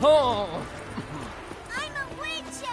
Oh! I'm a witch!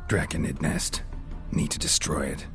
Draconid nest. Need to destroy it.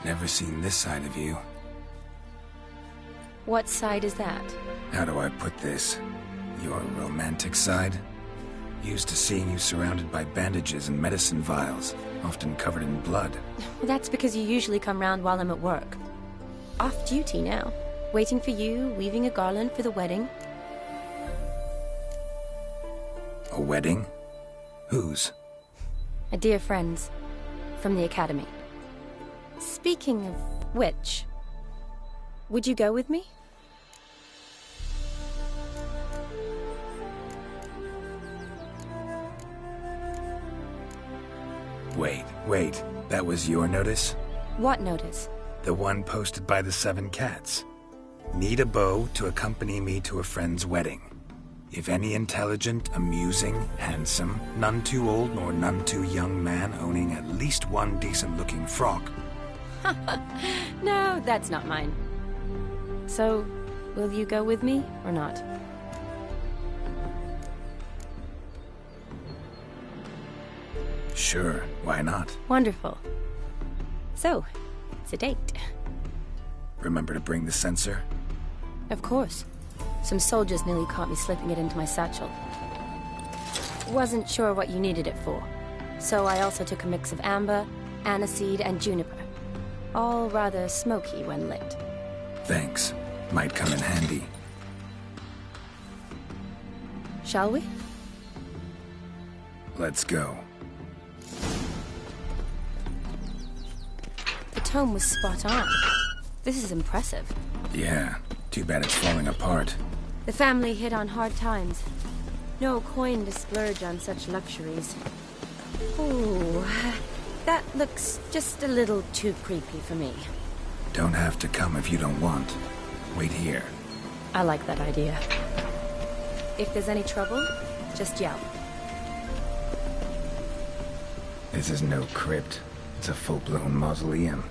Never seen this side of you. What side is that? How do I put this? Your romantic side? Used to seeing you surrounded by bandages and medicine vials, often covered in blood. Well, that's because you usually come round while I'm at work. Off duty now. Waiting for you, weaving a garland for the wedding. A wedding? Whose? A dear friend's. From the academy. Speaking of which, would you go with me? Wait. That was your notice? What notice? The one posted by the 7 cats. Need a beau to accompany me to a friend's wedding. If any intelligent, amusing, handsome, none too old nor none too young man owning at least one decent-looking frock. No, that's not mine. So, will you go with me, or not? Sure, why not? Wonderful. So, it's a date. Remember to bring the censer? Of course. Some soldiers nearly caught me slipping it into my satchel. Wasn't sure what you needed it for, so I also took a mix of amber, aniseed, and juniper. All rather smoky when lit. Thanks. Might come in handy. Shall we? Let's go. The tome was spot on. This is impressive. Yeah, too bad it's falling apart. The family hit on hard times. No coin to splurge on such luxuries. Ooh, that looks just a little too creepy for me. Don't have to come if you don't want. Wait here. I like that idea. If there's any trouble, just yell. This is no crypt. It's a full-blown mausoleum.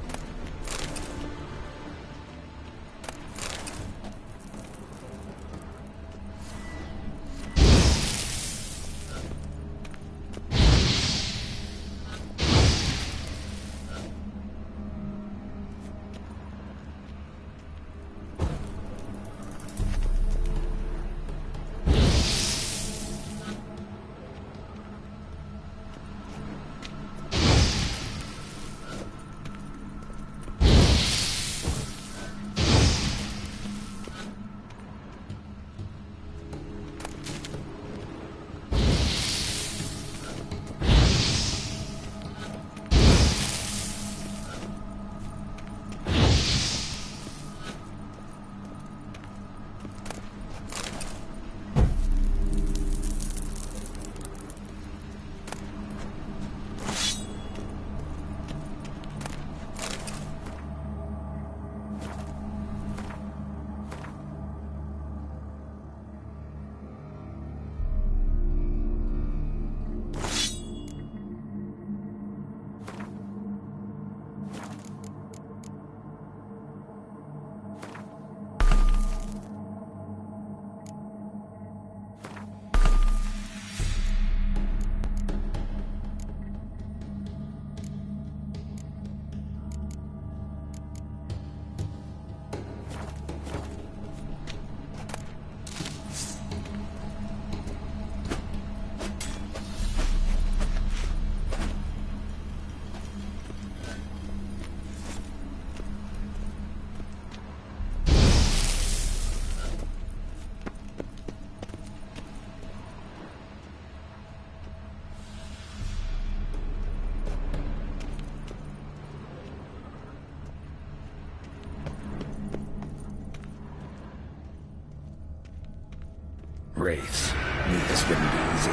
Wraiths. Knew this wouldn't be easy.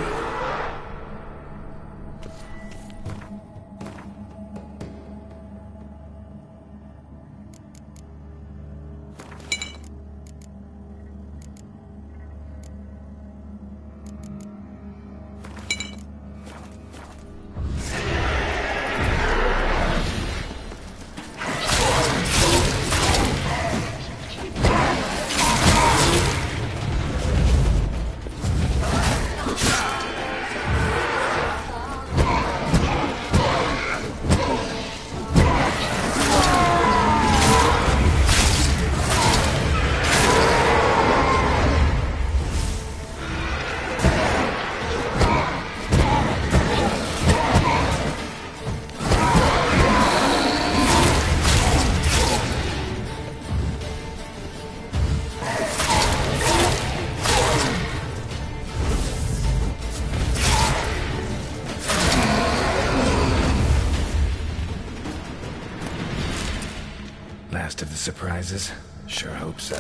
last of the surprises? Sure hope so.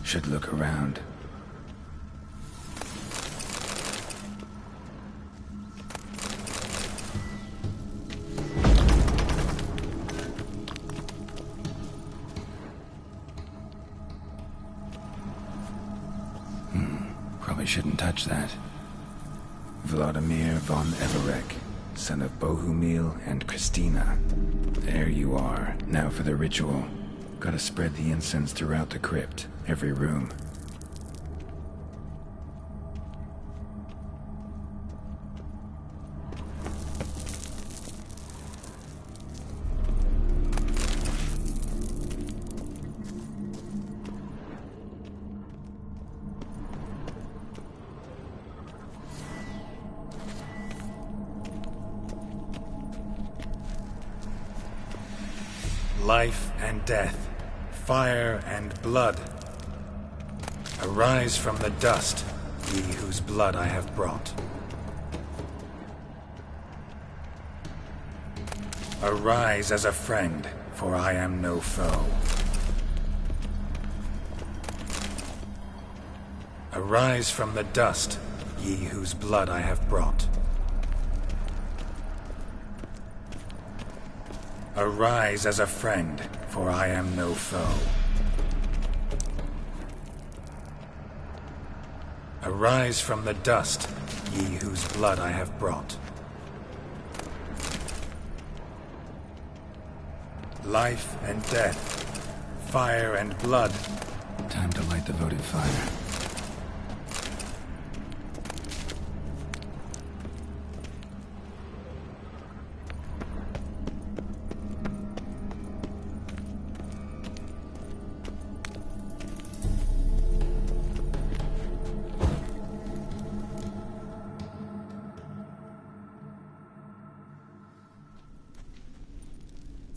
Should look around. Probably shouldn't touch that. Vladimir von Everec, son of Bohumil and Christina. There you are. Now for the ritual. Gotta spread the incense throughout the crypt, every room. Life and death, fire and blood. Arise from the dust, ye whose blood I have brought. Arise as a friend, for I am no foe. Arise from the dust, ye whose blood I have brought. Arise as a friend, for I am no foe. Arise from the dust, ye whose blood I have brought. Life and death, fire and blood. Time to light the votive fire.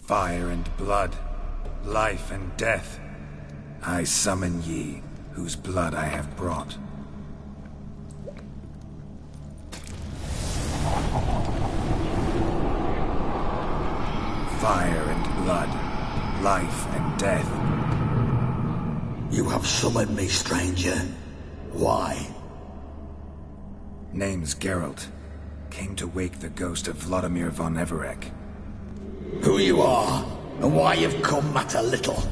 Fire and blood, life and death, I summon ye, whose blood I have brought. Fire and blood, life and death. You have summoned me, stranger. Why? Name's Geralt. Came to wake the ghost of Vladimir von Everec. Who you are, and why you've come matter little.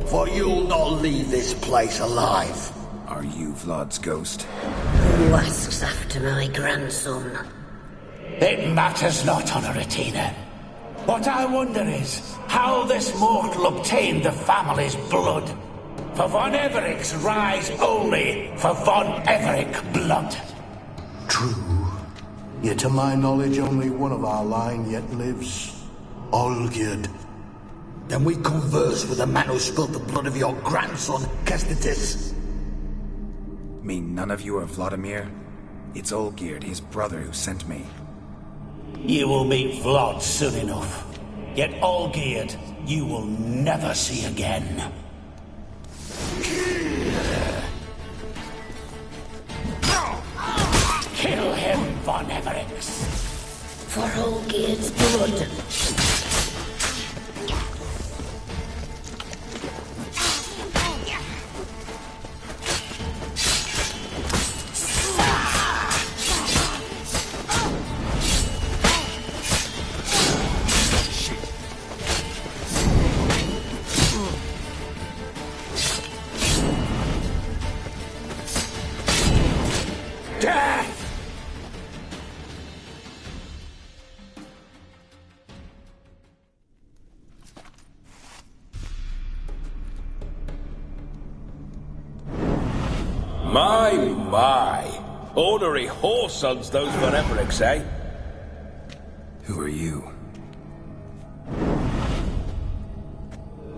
For you'll not leave this place alive. Are you Vlad's ghost? Who asks after my grandson? It matters not, Honoratina. What I wonder is how this mortal obtained the family's blood. For von Everec's rise only for von Everec blood. True. Yet to my knowledge only one of our line yet lives. Olgierd. Then we converse with the man who spilled the blood of your grandson, Kestitis. Mean none of you are Vladimir? It's Olgierd, his brother, who sent me. You will meet Vlad soon enough. Yet Olgierd, you will never see again. Kill him, von Everec. For Olgierd's blood. My. Ornery whoresons those von Everecs, eh? Who are you?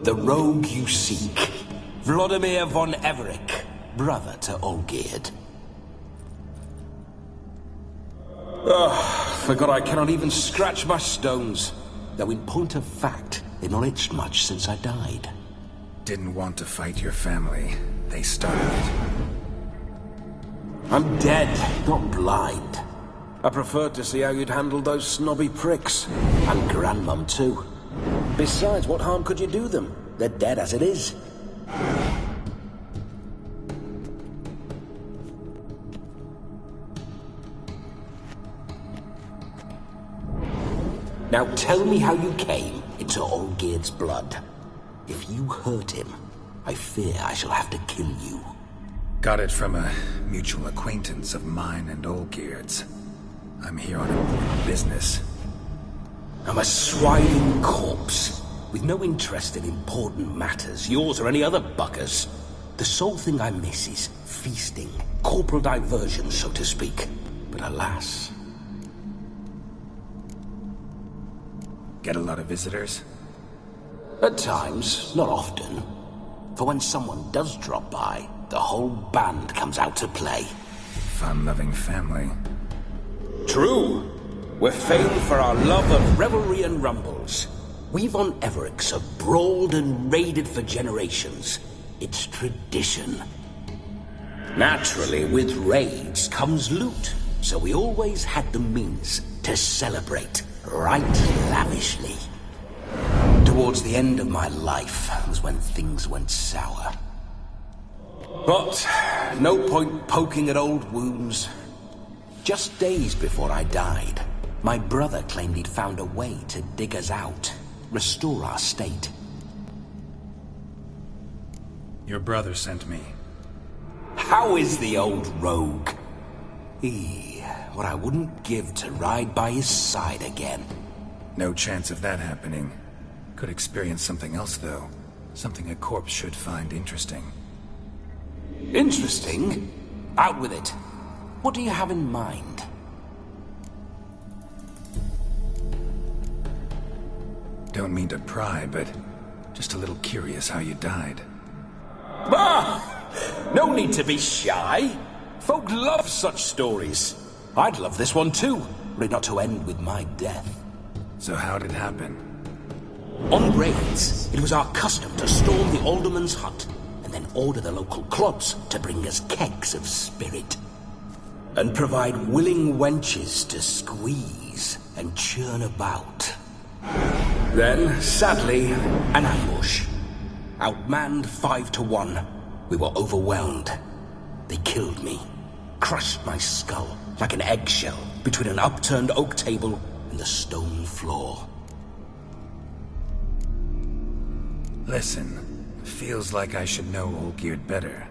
The rogue you seek. Vladimir von Everec, brother to Olgierd. Forgot I cannot even scratch my stones. Though in point of fact, they've not itched much since I died. Didn't want to fight your family. They started. I'm dead, not blind. I preferred to see how you'd handle those snobby pricks. And Grandmum, too. Besides, what harm could you do them? They're dead as it is. Now tell me how you came into Olgierd's blood. If you hurt him, I fear I shall have to kill you. Got it from a mutual acquaintance of mine and Olgierd's. I'm here on important business. I'm a swiding corpse, with no interest in important matters, yours or any other buggers. The sole thing I miss is feasting, corporal diversion, so to speak. But alas... Get a lot of visitors? At times, not often. For when someone does drop by, the whole band comes out to play. Fun-loving family. True. We're famed for our love of revelry and rumbles. We von Evericks have brawled and raided for generations. It's tradition. Naturally, with raids comes loot, so we always had the means to celebrate right lavishly. Towards the end of my life was when things went sour. But no point poking at old wounds. Just days before I died, my brother claimed he'd found a way to dig us out, restore our state. Your brother sent me. How is the old rogue? What I wouldn't give to ride by his side again. No chance of that happening. Could experience something else, though. Something a corpse should find interesting. Interesting? Out with it. What do you have in mind? Don't mean to pry, but just a little curious how you died. Bah! No need to be shy. Folk love such stories. I'd love this one too, were it not to end with my death. So how'd it happen? On raids, it was our custom to storm the alderman's hut, and then order the local clubs to bring us kegs of spirit. And provide willing wenches to squeeze and churn about. Then, sadly, an ambush. Outmanned 5 to 1. We were overwhelmed. They killed me. Crushed my skull like an eggshell between an upturned oak table and the stone floor. Listen, feels like I should know Olgierd better.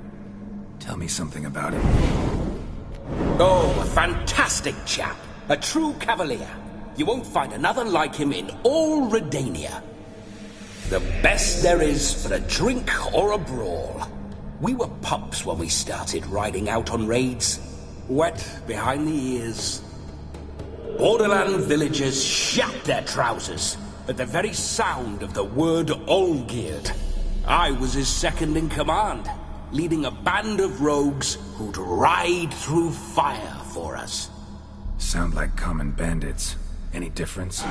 Tell me something about him. Oh, a fantastic chap. A true cavalier. You won't find another like him in all Redania. The best there is for a drink or a brawl. We were pups when we started riding out on raids. Wet behind the ears. Borderland villagers shat their trousers at the very sound of the word Olgierd. I was his second in command, leading a band of rogues who'd ride through fire for us. Sound like common bandits. Any difference?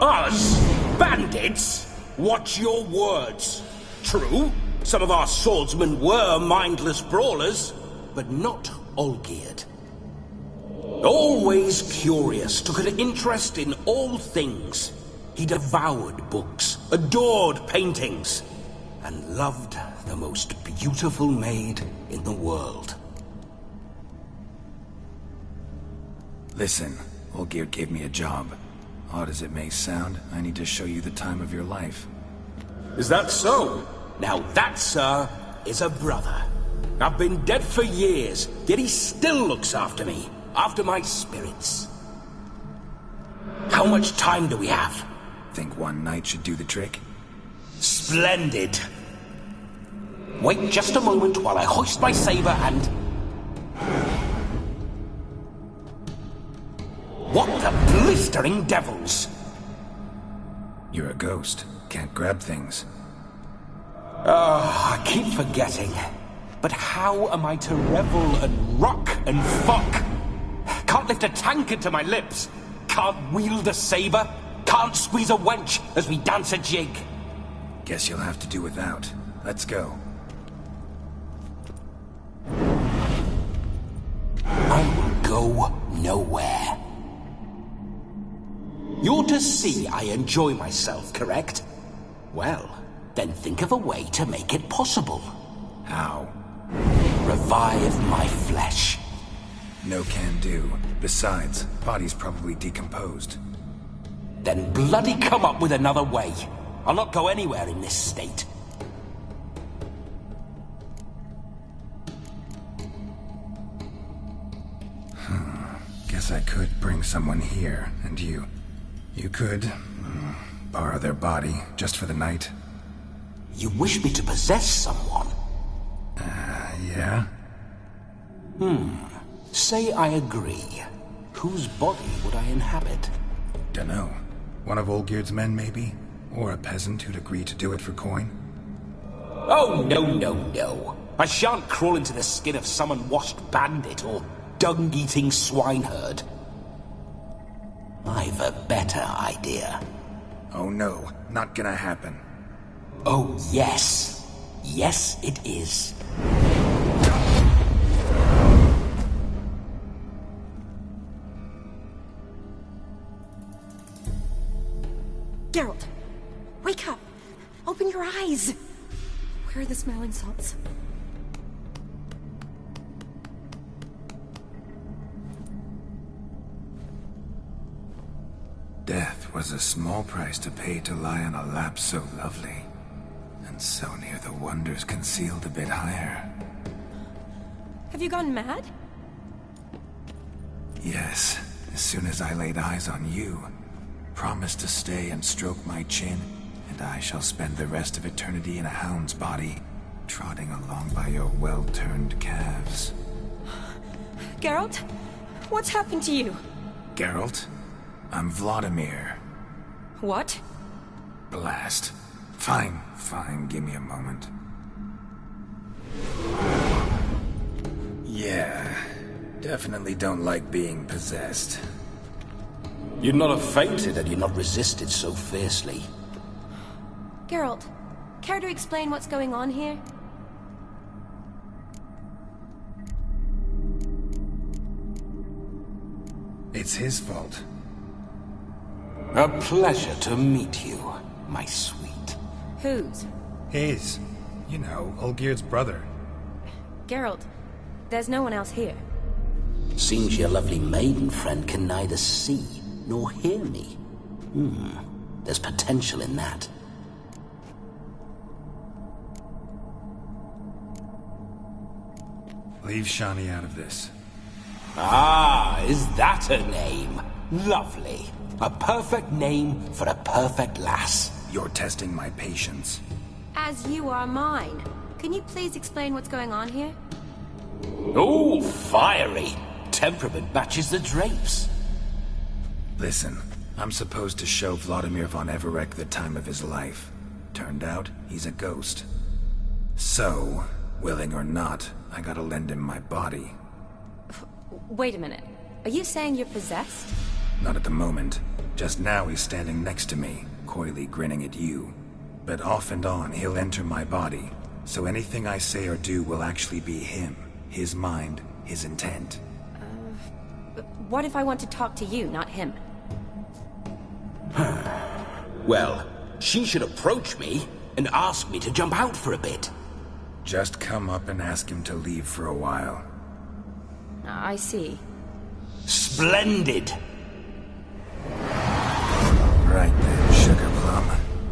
Us? Bandits? Watch your words. True, some of our swordsmen were mindless brawlers, but not Olgierd. Always curious, took an interest in all things. He devoured books, adored paintings, and loved the most beautiful maid in the world. Listen, Olgierd gave me a job. Odd as it may sound, I need to show you the time of your life. Is that so? Now that, sir, is a brother. I've been dead for years, yet he still looks after me, after my spirits. How much time do we have? Think one night should do the trick? Splendid. Wait just a moment while I hoist my saber and... What the blistering devils? You're a ghost. Can't grab things. I keep forgetting. But how am I to revel and rock and fuck? Can't lift a tankard to my lips. Can't wield a saber. Can't squeeze a wench as we dance a jig. Guess you'll have to do without. Let's go. I will go nowhere. You're to see I enjoy myself, correct? Well, then think of a way to make it possible. How? Revive my flesh. No can do. Besides, body's probably decomposed. Then bloody come up with another way. I'll not go anywhere in this state. Guess I could bring someone here, and you could borrow their body just for the night. You wish me to possess someone? Yeah? Say I agree. Whose body would I inhabit? Dunno. One of Olgierd's men, maybe? Or a peasant who'd agree to do it for coin? Oh, no. I shan't crawl into the skin of some unwashed bandit or dung-eating swineherd. I've a better idea. Oh no, not gonna happen. Oh, yes. Yes, it is. Geralt! Wake up! Open your eyes! Where are the smelling salts? Death was a small price to pay to lie on a lap so lovely, and so near the wonders concealed a bit higher. Have you gone mad? Yes, as soon as I laid eyes on you, promise to stay and stroke my chin, and I shall spend the rest of eternity in a hound's body, trotting along by your well-turned calves. Geralt? What's happened to you? Geralt? I'm Vladimir. What? Blast. Fine, give me a moment. Yeah, definitely don't like being possessed. You'd not have fainted had you not resisted so fiercely. Geralt, care to explain what's going on here? It's his fault. A pleasure to meet you, my sweet. Whose? His. You know, Olgierd's brother. Geralt, there's no one else here. Seems your lovely maiden friend can neither see nor hear me. There's potential in that. Leave Shani out of this. Ah, is that her name? Lovely. A perfect name for a perfect lass. You're testing my patience. As you are mine. Can you please explain what's going on here? Oh, fiery. Temperament matches the drapes. Listen, I'm supposed to show Vladimir von Everec the time of his life. Turned out, he's a ghost. So, willing or not, I gotta lend him my body. Wait a minute. Are you saying you're possessed? Not at the moment. Just now he's standing next to me, coyly grinning at you. But off and on, he'll enter my body. So anything I say or do will actually be him. His mind, his intent. What if I want to talk to you, not him? Well, she should approach me and ask me to jump out for a bit. Just come up and ask him to leave for a while. I see. Splendid! Right then, Sugar Plum.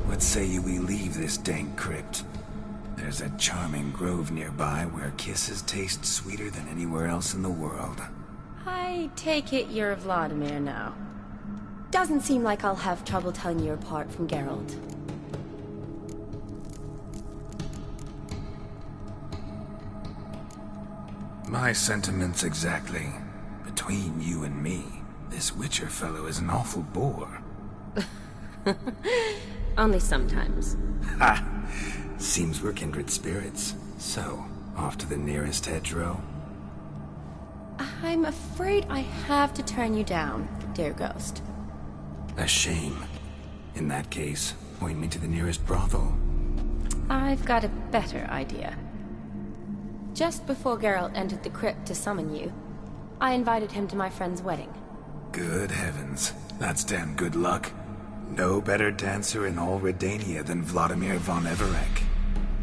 What say you we leave this dank crypt? There's a charming grove nearby where kisses taste sweeter than anywhere else in the world. I take it you're Vladimir now. Doesn't seem like I'll have trouble telling you apart from Geralt. My sentiments exactly. Between you and me, this Witcher fellow is an awful bore. Only sometimes. Ha! Seems we're kindred spirits. So, off to the nearest hedgerow? I'm afraid I have to turn you down, dear ghost. A shame. In that case, point me to the nearest brothel. I've got a better idea. Just before Geralt entered the crypt to summon you, I invited him to my friend's wedding. Good heavens. That's damn good luck. No better dancer in all Redania than Vladimir von Everec.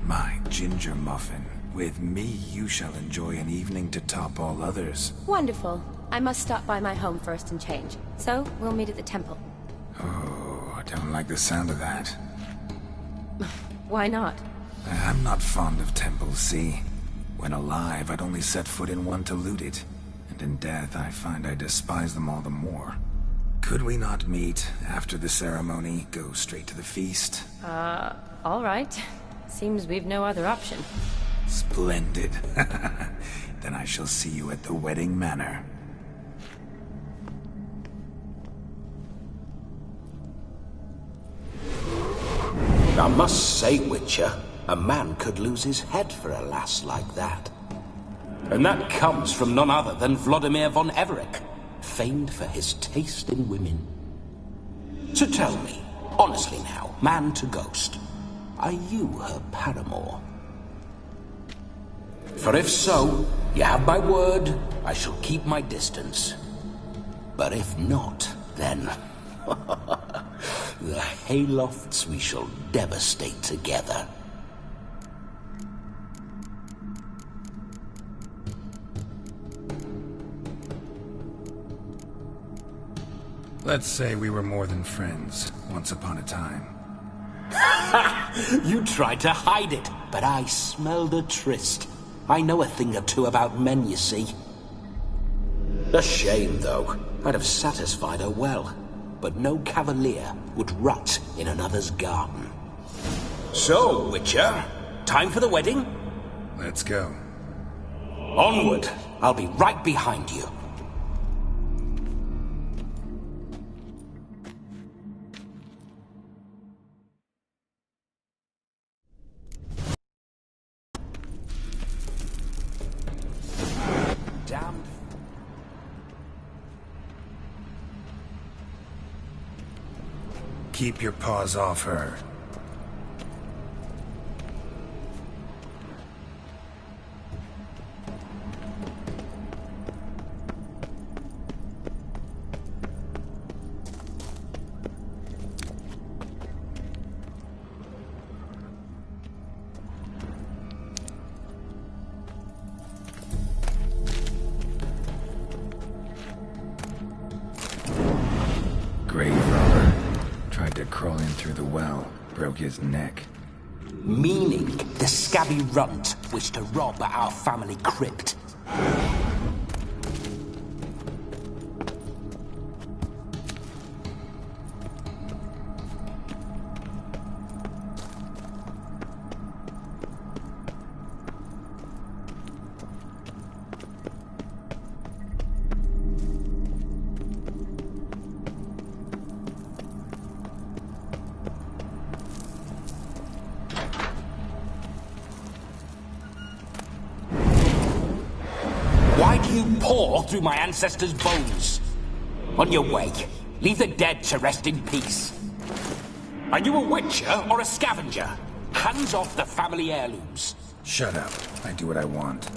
My ginger muffin. With me, you shall enjoy an evening to top all others. Wonderful. I must stop by my home first and change. So, we'll meet at the temple. Oh, I don't like the sound of that. Why not? I'm not fond of temples, see? When alive, I'd only set foot in one to loot it. And in death, I find I despise them all the more. Could we not meet after the ceremony, go straight to the feast? All right. Seems we've no other option. Splendid. Then I shall see you at the wedding manor. I must say, Witcher, a man could lose his head for a lass like that. And that comes from none other than Vladimir von Everec, famed for his taste in women. So tell me, honestly now, man to ghost, are you her paramour? For if so, you have my word, I shall keep my distance. But if not, then... the haylofts we shall devastate together. Let's say we were more than friends, once upon a time. You tried to hide it, but I smelled a tryst. I know a thing or two about men, you see. A shame, though. I'd have satisfied her well. But no cavalier would rot in another's garden. So, Witcher, time for the wedding? Let's go. Onward! I'll be right behind you. Damned. Keep your paws off her. Grave robber. Tried to crawl in through the well. Broke his neck. Meaning the scabby runt wished to rob our family crypt. Why do you paw through my ancestors' bones? On your way, leave the dead to rest in peace. Are you a witcher or a scavenger? Hands off the family heirlooms. Shut up. I do what I want.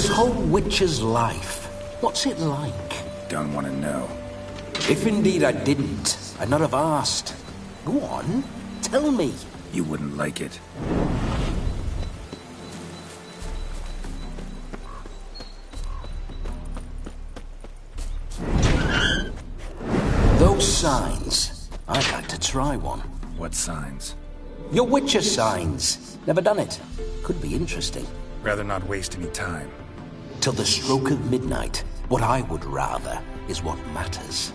This whole witcher's life, what's it like? Don't want to know. If indeed I didn't, I'd not have asked. Go on, tell me. You wouldn't like it. Those signs, I'd like to try one. What signs? Your Witcher signs. Never done it. Could be interesting. Rather not waste any time. Till the stroke of midnight, what I would rather is what matters.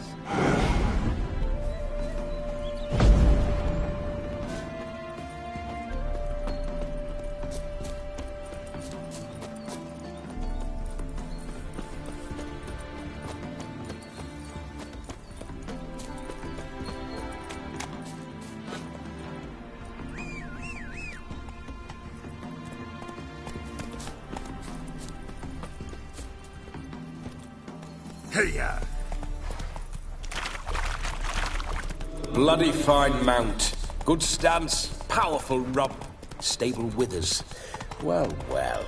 Hey-ya! Bloody fine mount. Good stance, Powerful rump, stable withers. Well, well.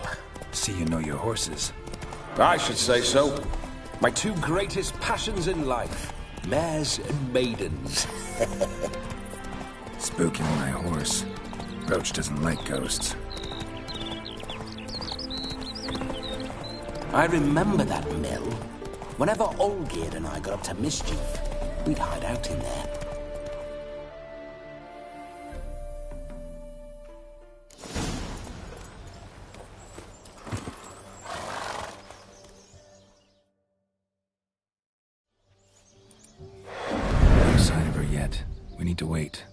See you know your horses. I should say so. My two greatest passions in life, mares and maidens. Spooking my horse. Roach doesn't like ghosts. I remember that mill. Whenever Olgierd and I got up to mischief, we'd hide out in there. No sign of her yet. We need to wait.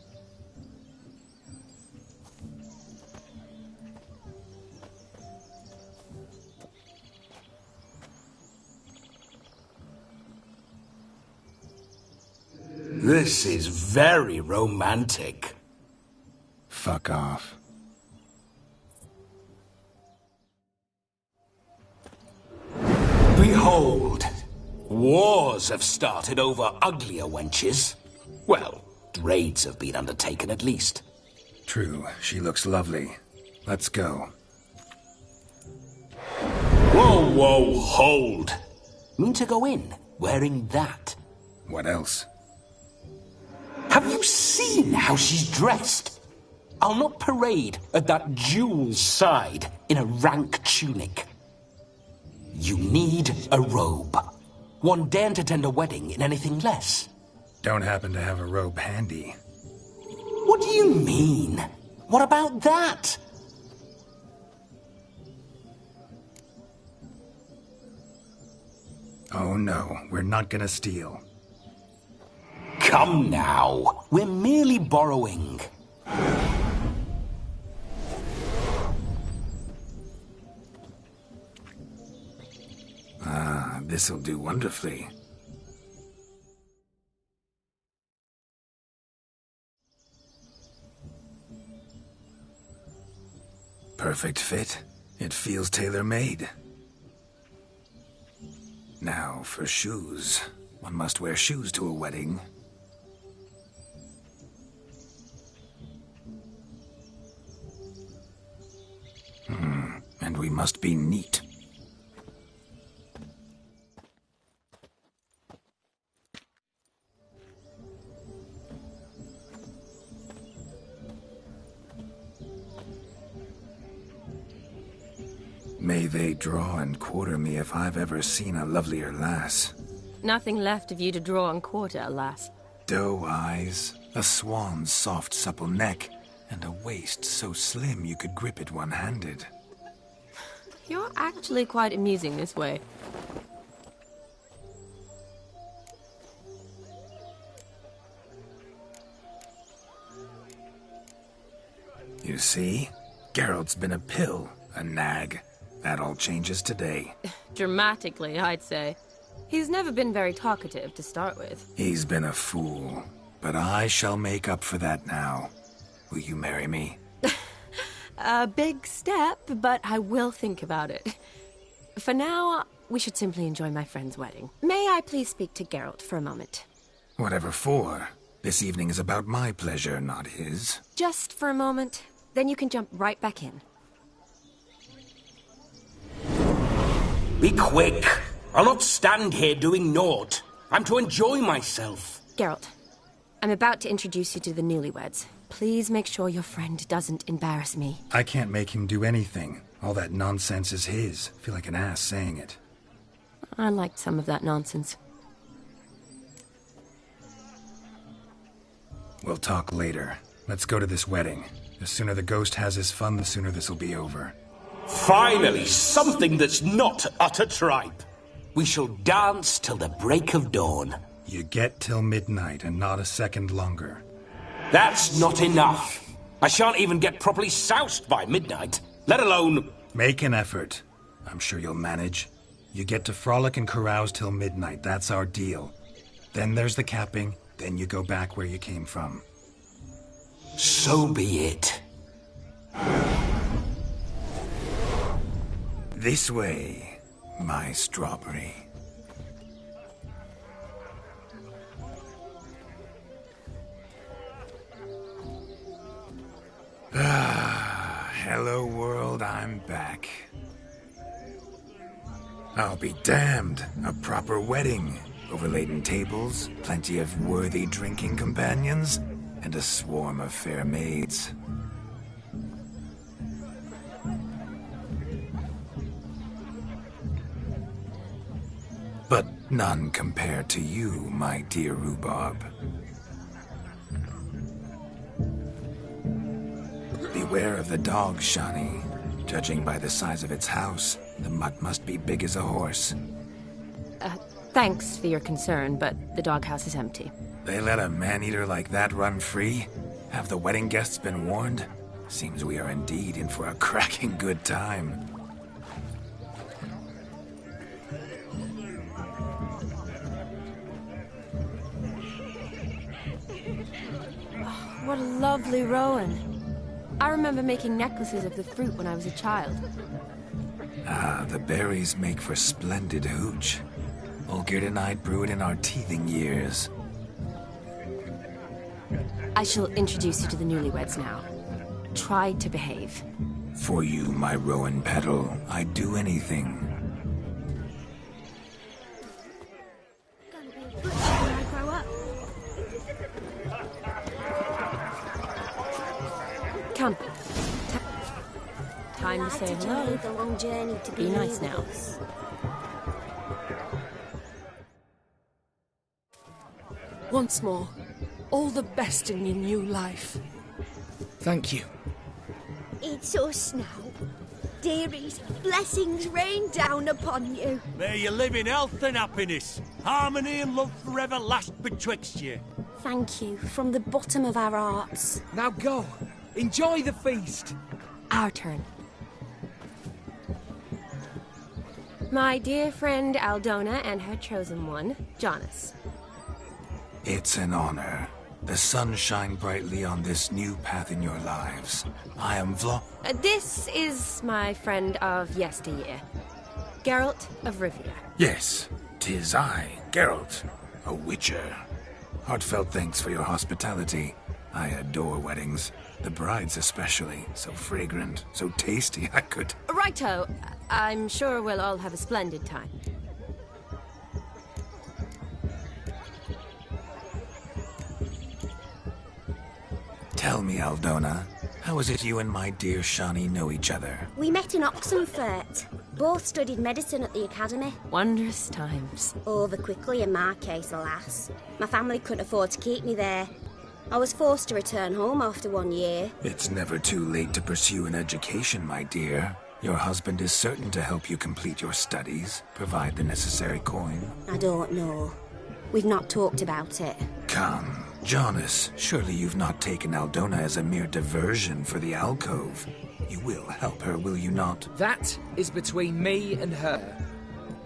This is very romantic. Fuck off. Behold! Wars have started over uglier wenches. Well, raids have been undertaken at least. True, she looks lovely. Let's go. Whoa, whoa, hold! Mean to go in, wearing that? What else? Have you seen how she's dressed? I'll not parade at that jewel's side in a rank tunic. You need a robe. One daren't attend a wedding in anything less. Don't happen to have a robe handy. What do you mean? What about that? Oh no, we're not gonna steal. Come now, we're merely borrowing. Ah, this'll do wonderfully. Perfect fit. It feels tailor-made. Now for shoes. One must wear shoes to a wedding. And we must be neat. May they draw and quarter me if I've ever seen a lovelier lass. Nothing left of you to draw and quarter, alas. Doe eyes, a swan's soft supple neck, and a waist so slim you could grip it one-handed. You're actually quite amusing this way. You see? Geralt's been a pill, a nag. That all changes today. Dramatically, I'd say. He's never been very talkative to start with. He's been a fool, but I shall make up for that now. Will you marry me? A big step, but I will think about it. For now, we should simply enjoy my friend's wedding. May I please speak to Geralt for a moment? Whatever for. This evening is about my pleasure, not his. Just for a moment. Then you can jump right back in. Be quick. I'll not stand here doing naught. I'm to enjoy myself. Geralt, I'm about to introduce you to the newlyweds. Please make sure your friend doesn't embarrass me. I can't make him do anything. All that nonsense is his. I feel like an ass saying it. I liked some of that nonsense. We'll talk later. Let's go to this wedding. The sooner the ghost has his fun, the sooner this'll be over. Finally, something that's not utter tripe. We shall dance till the break of dawn. You get till midnight and not a second longer. That's not enough. I shan't even get properly soused by midnight, let alone... Make an effort. I'm sure you'll manage. You get to frolic and carouse till midnight. That's our deal. Then there's the capping. Then you go back where you came from. So be it. This way, my strawberry. Hello world, I'm back. I'll be damned. A proper wedding. Overladen tables, plenty of worthy drinking companions, and a swarm of fair maids. But none compared to you, my dear rhubarb. Beware of the dog, Shani. Judging by the size of its house, the mutt must be big as a horse. Thanks for your concern, but the doghouse is empty. They let a man-eater like that run free? Have the wedding guests been warned? Seems we are indeed in for a cracking good time. Oh, what a lovely rowan. I remember making necklaces of the fruit when I was a child. Ah, the berries make for splendid hooch. Olgierd and I brew it in our teething years. I shall introduce you to the newlyweds now. Try to behave. For you, my rowan petal, I'd do anything. Come. Time to say hello. The long journey to Be nice now. Once more, all the best in your new life. Thank you. It's us now. Dearies, blessings rain down upon you. May you live in health and happiness. Harmony and love forever last betwixt you. Thank you from the bottom of our hearts. Now go. Enjoy the feast. Our turn. My dear friend Aldona and her chosen one, Jonas. It's an honor. The sun shine brightly on this new path in your lives. I am This is my friend of yesteryear, Geralt of Rivia. Yes, 'tis I, Geralt, a witcher. Heartfelt thanks for your hospitality. I adore weddings. The brides especially. So fragrant, so tasty, I could... Righto. I'm sure we'll all have a splendid time. Tell me, Aldona, how is it you and my dear Shani know each other? We met in Oxenfurt. Both studied medicine at the academy. Wondrous times. Over quickly in my case, alas. My family couldn't afford to keep me there. I was forced to return home after 1 year. It's never too late to pursue an education, my dear. Your husband is certain to help you complete your studies, provide the necessary coin. I don't know. We've not talked about it. Come, Jonas, surely you've not taken Aldona as a mere diversion for the alcove. You will help her, will you not? That is between me and her.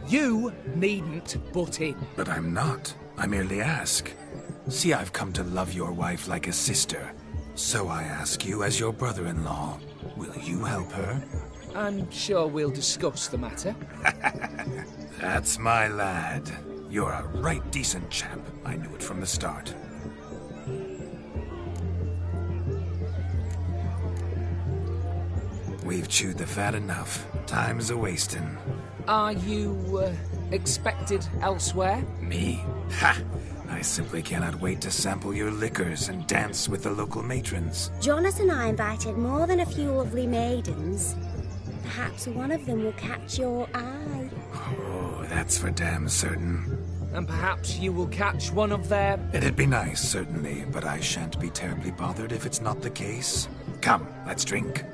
You needn't butt in. But I'm not. I merely ask. See, I've come to love your wife like a sister. So I ask you as your brother-in-law, will you help her? I'm sure we'll discuss the matter. That's my lad. You're a right decent chap. I knew it from the start. We've chewed the fat enough. Time's a-wasting. Are you, expected elsewhere? Me? Ha! I simply cannot wait to sample your liquors and dance with the local matrons. Jonas and I invited more than a few lovely maidens. Perhaps one of them will catch your eye. Oh, that's for damn certain. And perhaps you will catch one of their... It'd be nice, certainly, but I shan't be terribly bothered if it's not the case. Come, let's drink.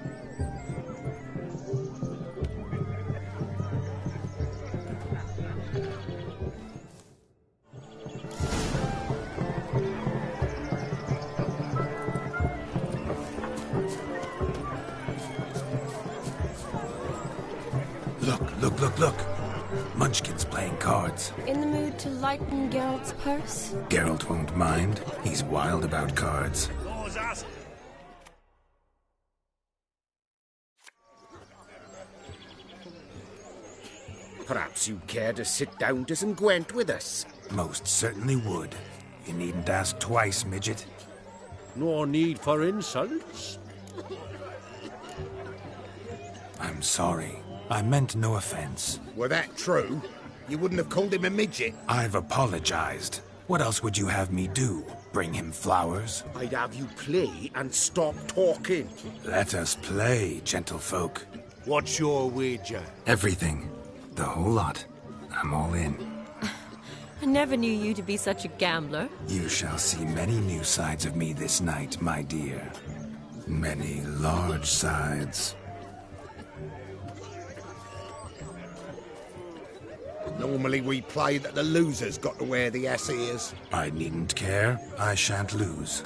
Look. Munchkin's playing cards. In the mood to lighten Geralt's purse? Geralt won't mind. He's wild about cards. Perhaps you'd care to sit down to some Gwent with us? Most certainly would. You needn't ask twice, midget. No need for insults. I'm sorry. I meant no offense. Were that true, you wouldn't have called him a midget. I've apologized. What else would you have me do? Bring him flowers? I'd have you play and stop talking. Let us play, gentlefolk. What's your wager? Everything. The whole lot. I'm all in. I never knew you to be such a gambler. You shall see many new sides of me this night, my dear. Many large sides. Normally we play that the loser's got to wear the ass ears. I needn't care. I shan't lose.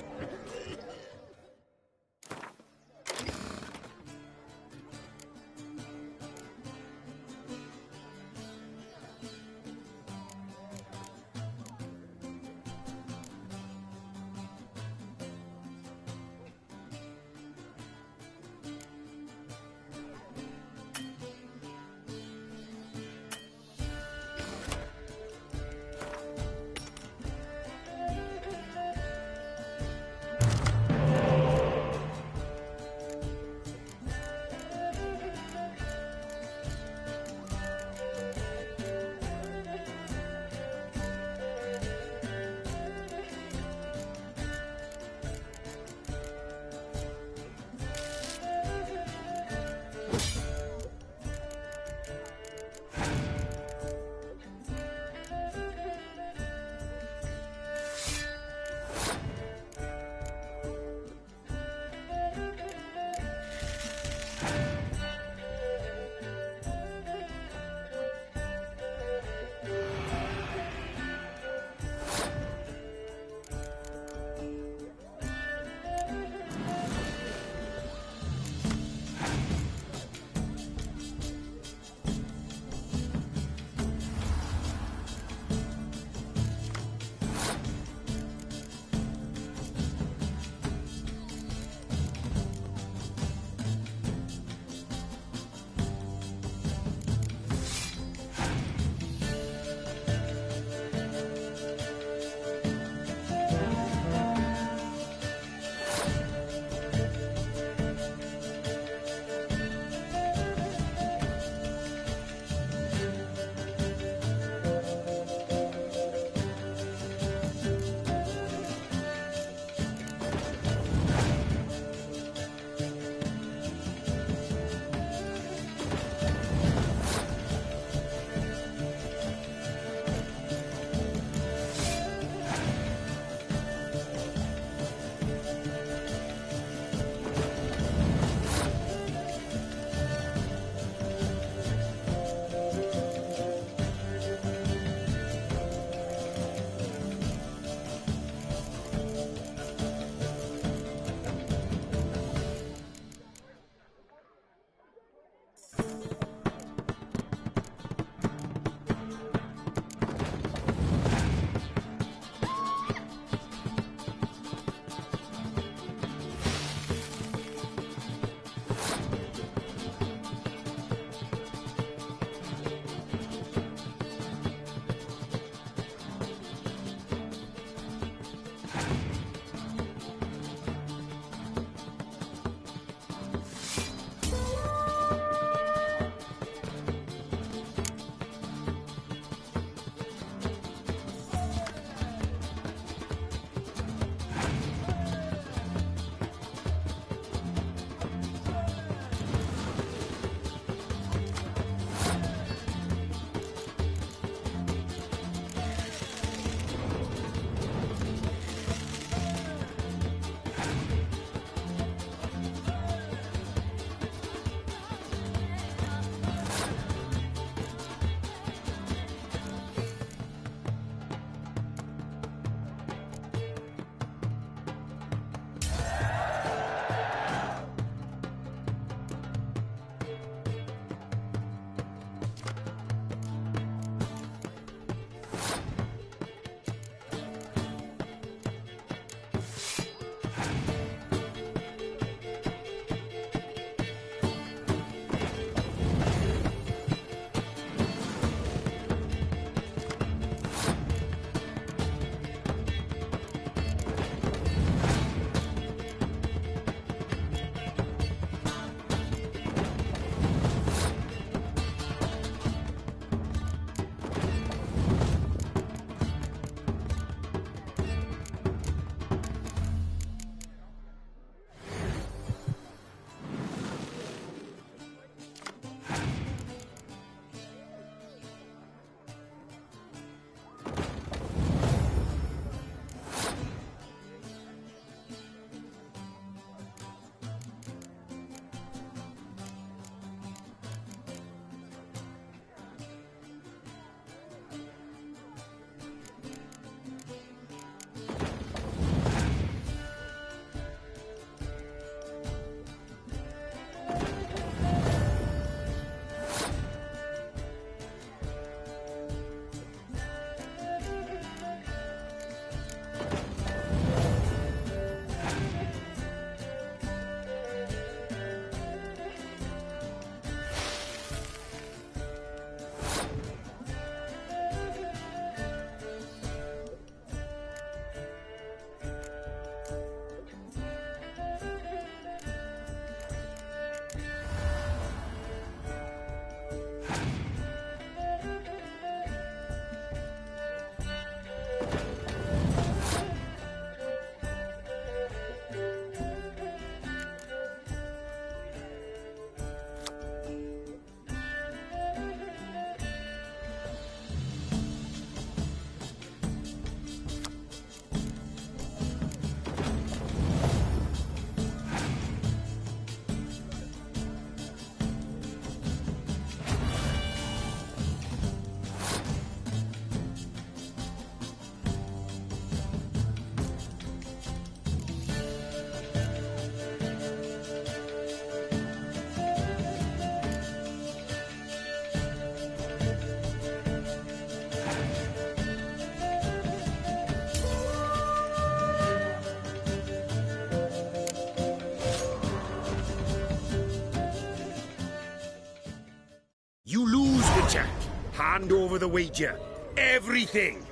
hand over the wager. Everything.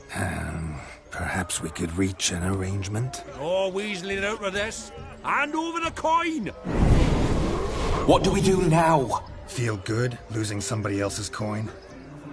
Perhaps we could reach an arrangement? No weaseling out of this. Hand over the coin! What do we do now? Feel good, losing somebody else's coin?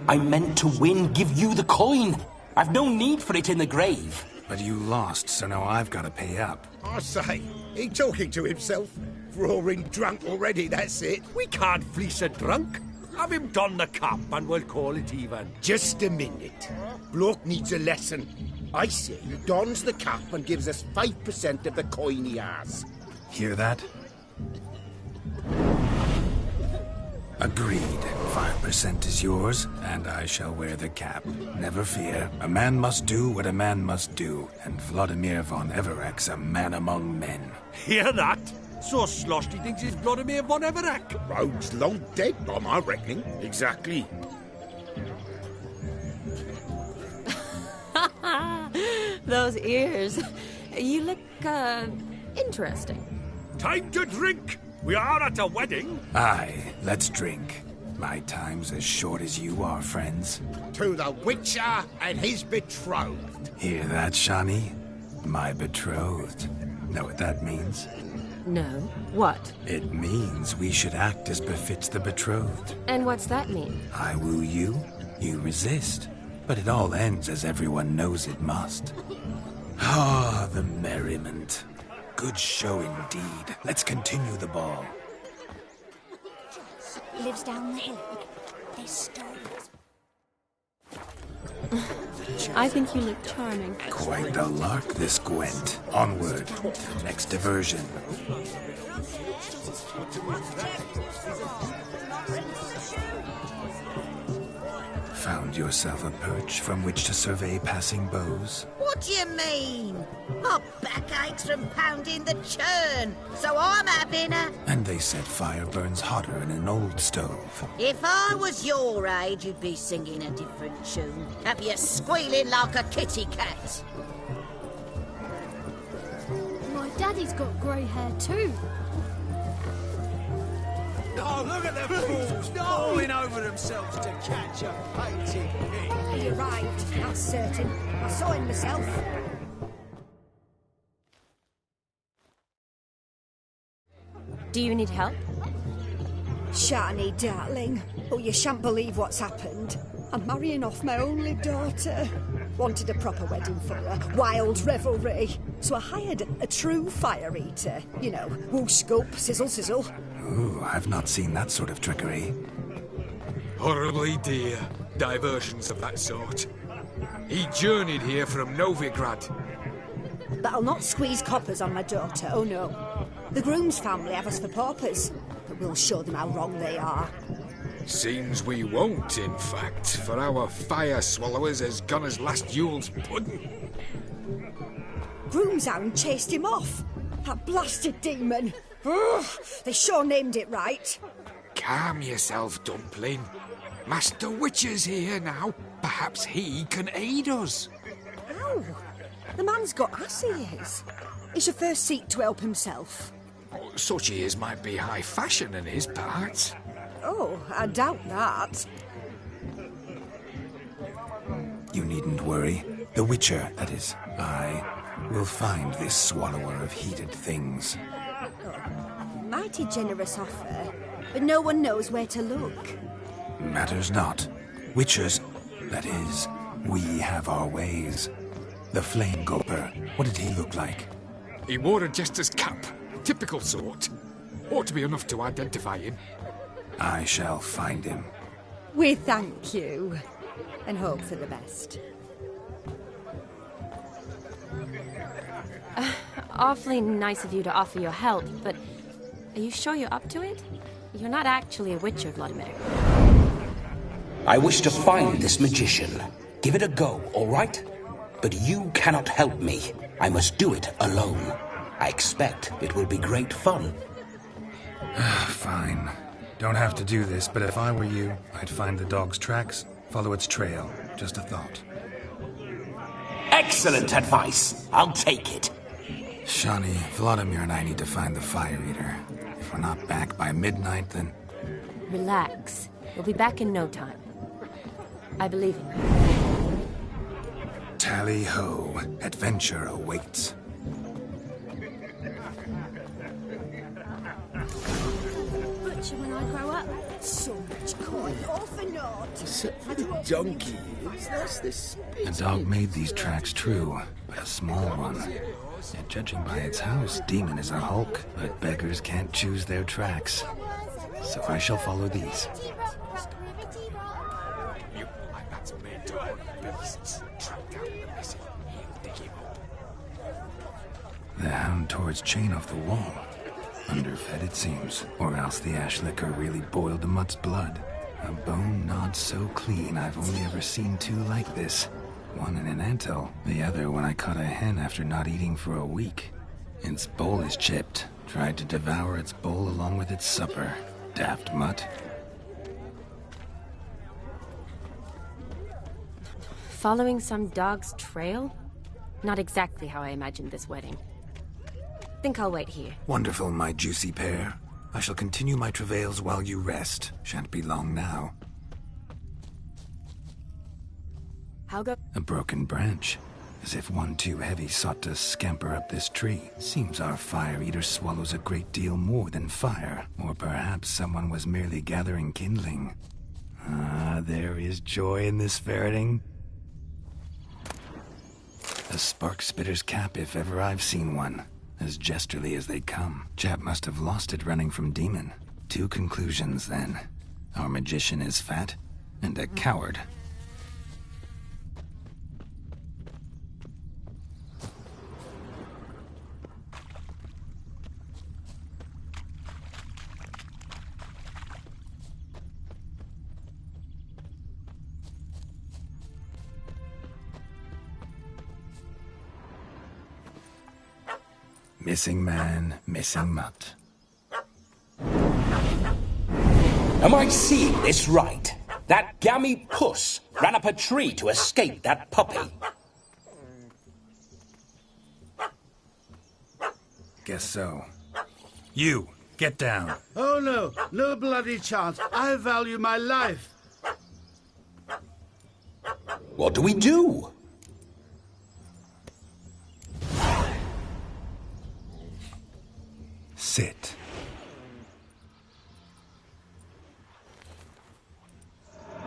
I meant to win, give you the coin. I've no need for it in the grave. But you lost, so now I've got to pay up. I say, he talking to himself. Roaring drunk already, that's it. We can't fleece a drunk. Have him don the cap and we'll call it even. Just a minute. Bloke needs a lesson. I say he dons the cap and gives us 5% of the coin he has. Hear that? Agreed. 5% is yours, and I shall wear the cap. Never fear. A man must do what a man must do, and Vladimir von Everek's a man among men. Hear that? So sloshed he thinks he's Vladimir von Everek. Rhodes long dead, by my reckoning. Exactly. Those ears. You look, interesting. Time to drink! We are at a wedding. Aye, let's drink. My time's as short as you are, friends. To the Witcher and his betrothed. Hear that, Shani? My betrothed. Know what that means? No. What? It means we should act as befits the betrothed. And what's that mean? I woo you, you resist. But it all ends as everyone knows it must. Ah, the merriment. Good show indeed. Let's continue the ball. Lives down the hill. They stole us. I think you look charming. Quite a lark, this Gwent. Onward. Next diversion. Found yourself a perch from which to survey passing beaux? What do you mean? My back aches from pounding the churn, so I'm having a... And they said fire burns hotter in an old stove. If I was your age, you'd be singing a different tune. Have you squealing like a kitty cat? My daddy's got grey hair too. Oh, look at them fools falling over themselves to catch a painted pig. He arrived, that's certain. I saw him myself. Do you need help? Shani, darling. Oh, you shan't believe what's happened. I'm marrying off my only daughter. Wanted a proper wedding for her. Wild revelry. So I hired a true fire eater. You know, whoosh, scoop, sizzle, sizzle. Ooh, I've not seen that sort of trickery. Horribly dear diversions of that sort. He journeyed here from Novigrad. But I'll not squeeze coppers on my daughter, oh no. The groom's family have us for paupers, but we'll show them how wrong they are. Seems we won't, in fact, for our fire swallowers has gone as last Yule's pudding. Groomshound chased him off. That blasted demon. Ugh, they sure named it right. Calm yourself, Dumpling. Master Witcher's here now. Perhaps he can aid us. Ow! The man's got ass ears. It's your first seat to help himself. Such ears might be high fashion in his parts. Oh, I doubt that. You needn't worry. The Witcher, that is, I will find this swallower of heated things. Mighty generous offer, but no one knows where to look. Matters not. Witchers, that is, we have our ways. The Flame Gulper, what did he look like? He wore a jester's cap. Typical sort. Ought to be enough to identify him. I shall find him. We thank you, and hope for the best. Awfully nice of you to offer your help, but are you sure you're up to it? You're not actually a Witcher, Vladimir. I wish to find this magician. Give it a go, all right? But you cannot help me. I must do it alone. I expect it will be great fun. Fine. Don't have to do this, but if I were you, I'd find the dog's tracks, follow its trail. Just a thought. Excellent advice. I'll take it. Shani, Vladimir and I need to find the fire eater. If we're not back by midnight, then... Relax. We'll be back in no time. I believe in you. Tally-ho, adventure awaits. Butcher when I grow up. So much coin, all for naught. Except for the donkey ears, that's the spit. The dog made these tracks true, but a small one. Yet judging by its house, Demon is a hulk, but beggars can't choose their tracks. So I shall follow these. The hound towards chain off the wall. Underfed it seems, or else the ash liquor really boiled the mutt's blood. A bone gnawed so clean I've only ever seen two like this. One in an anthill, the other when I caught a hen after not eating for a week. Its bowl is chipped. Tried to devour its bowl along with its supper. Daft mutt. Following some dog's trail? Not exactly how I imagined this wedding. Think I'll wait here. Wonderful, my juicy pair. I shall continue my travails while you rest. Shan't be long now. How go? A broken branch. As if one too heavy sought to scamper up this tree. Seems our fire eater swallows a great deal more than fire. Or perhaps someone was merely gathering kindling. Ah, there is joy in this ferreting. A spark spitter's cap if ever I've seen one. As jesterly as they come. Chap must have lost it running from Demon. Two conclusions then. Our magician is fat, and a coward. Missing man, missing mutt. Am I seeing this right? That gammy puss ran up a tree to escape that puppy. Guess so. You, get down. Oh no, no bloody chance. I value my life. What do we do? Sit.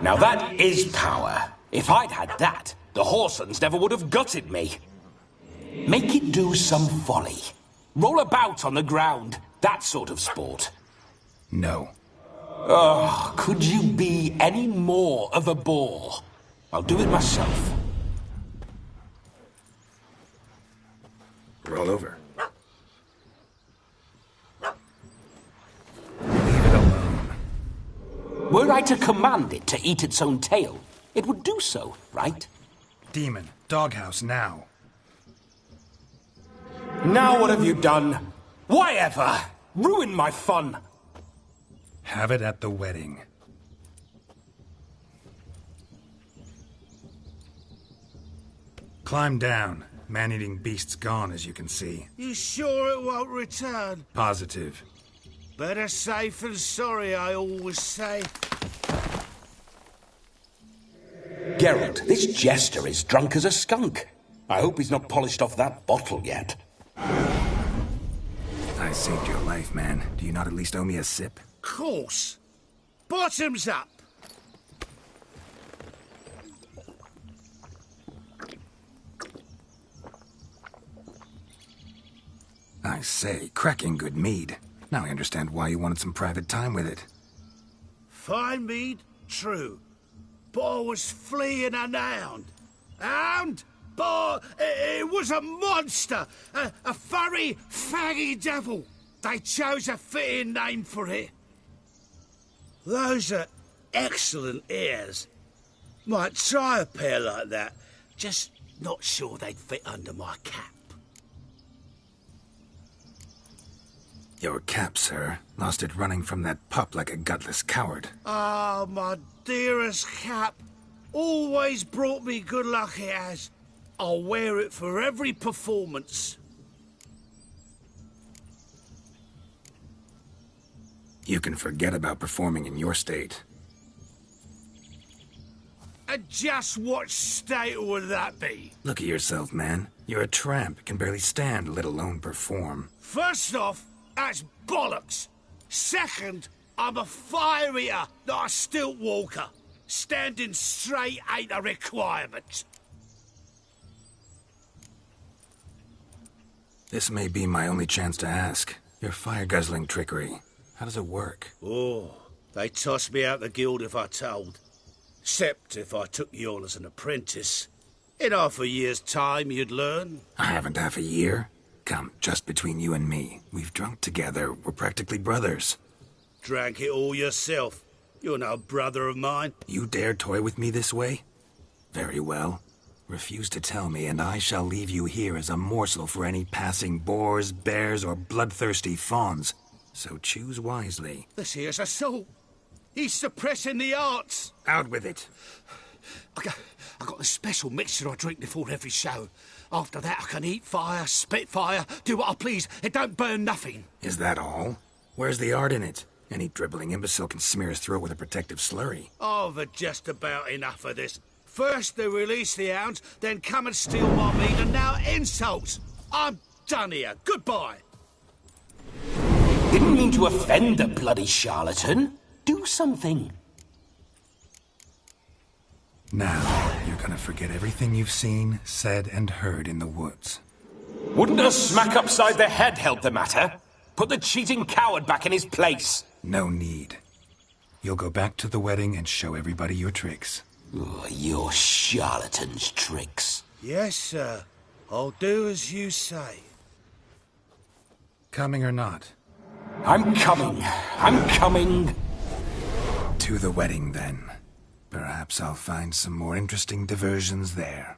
Now that is power. If I'd had that, the Horsons never would have gutted me. Make it do some folly. Roll about on the ground. That sort of sport. No. Oh, could you be any more of a bore? I'll do it myself. Roll over. Were I to command it to eat its own tail, it would do so, right? Demon, doghouse now. Now what have you done? Why ever? Ruin my fun. Have it at the wedding. Climb down. Man-eating beast's gone, as you can see. You sure it won't return? Positive. Better safe than sorry, I always say. Geralt, this jester is drunk as a skunk. I hope he's not polished off that bottle yet. I saved your life, man. Do you not at least owe me a sip? Course. Bottoms up. I say, cracking good mead. Now I understand why you wanted some private time with it. Fine mead, true. But I was fleeing an hound. Hound? But it was a monster. A furry, faggy devil. They chose a fitting name for it. Those are excellent ears. Might try a pair like that. Just not sure they'd fit under my cap. Your cap, sir. Lost it running from that pup like a gutless coward. Ah, my dearest cap. Always brought me good luck it has. I'll wear it for every performance. You can forget about performing in your state. And just what state would that be? Look at yourself, man. You're a tramp, can barely stand, let alone perform. First off, that's bollocks. Second, I'm a fire eater, not a stilt walker. Standing straight ain't a requirement. This may be my only chance to ask. Your fire-guzzling trickery, how does it work? Oh, they'd toss me out the guild if I told. Except if I took you on as an apprentice. In half a year's time, you'd learn. I haven't half a year. Come, just between you and me. We've drunk together. We're practically brothers. Drank it all yourself. You're no brother of mine. You dare toy with me this way? Very well. Refuse to tell me, and I shall leave you here as a morsel for any passing boars, bears, or bloodthirsty fawns. So choose wisely. This here's assault. He's suppressing the arts. Out with it. I got the special mixture I drink before every show. After that, I can eat fire, spit fire, do what I please. It don't burn nothing. Is that all? Where's the art in it? Any dribbling imbecile can smear his throat with a protective slurry. I've had just about enough of this. First they release the hounds, then come and steal my meat, and now insults. I'm done here. Goodbye. Didn't mean to offend the bloody charlatan. Do something. Now, you're gonna forget everything you've seen, said, and heard in the woods. Wouldn't a smack upside the head help the matter? Put the cheating coward back in his place. No need. You'll go back to the wedding and show everybody your tricks. Oh, your charlatan's tricks. Yes, sir. I'll do as you say. Coming or not? I'm coming. I'm coming. To the wedding, then. Perhaps I'll find some more interesting diversions there.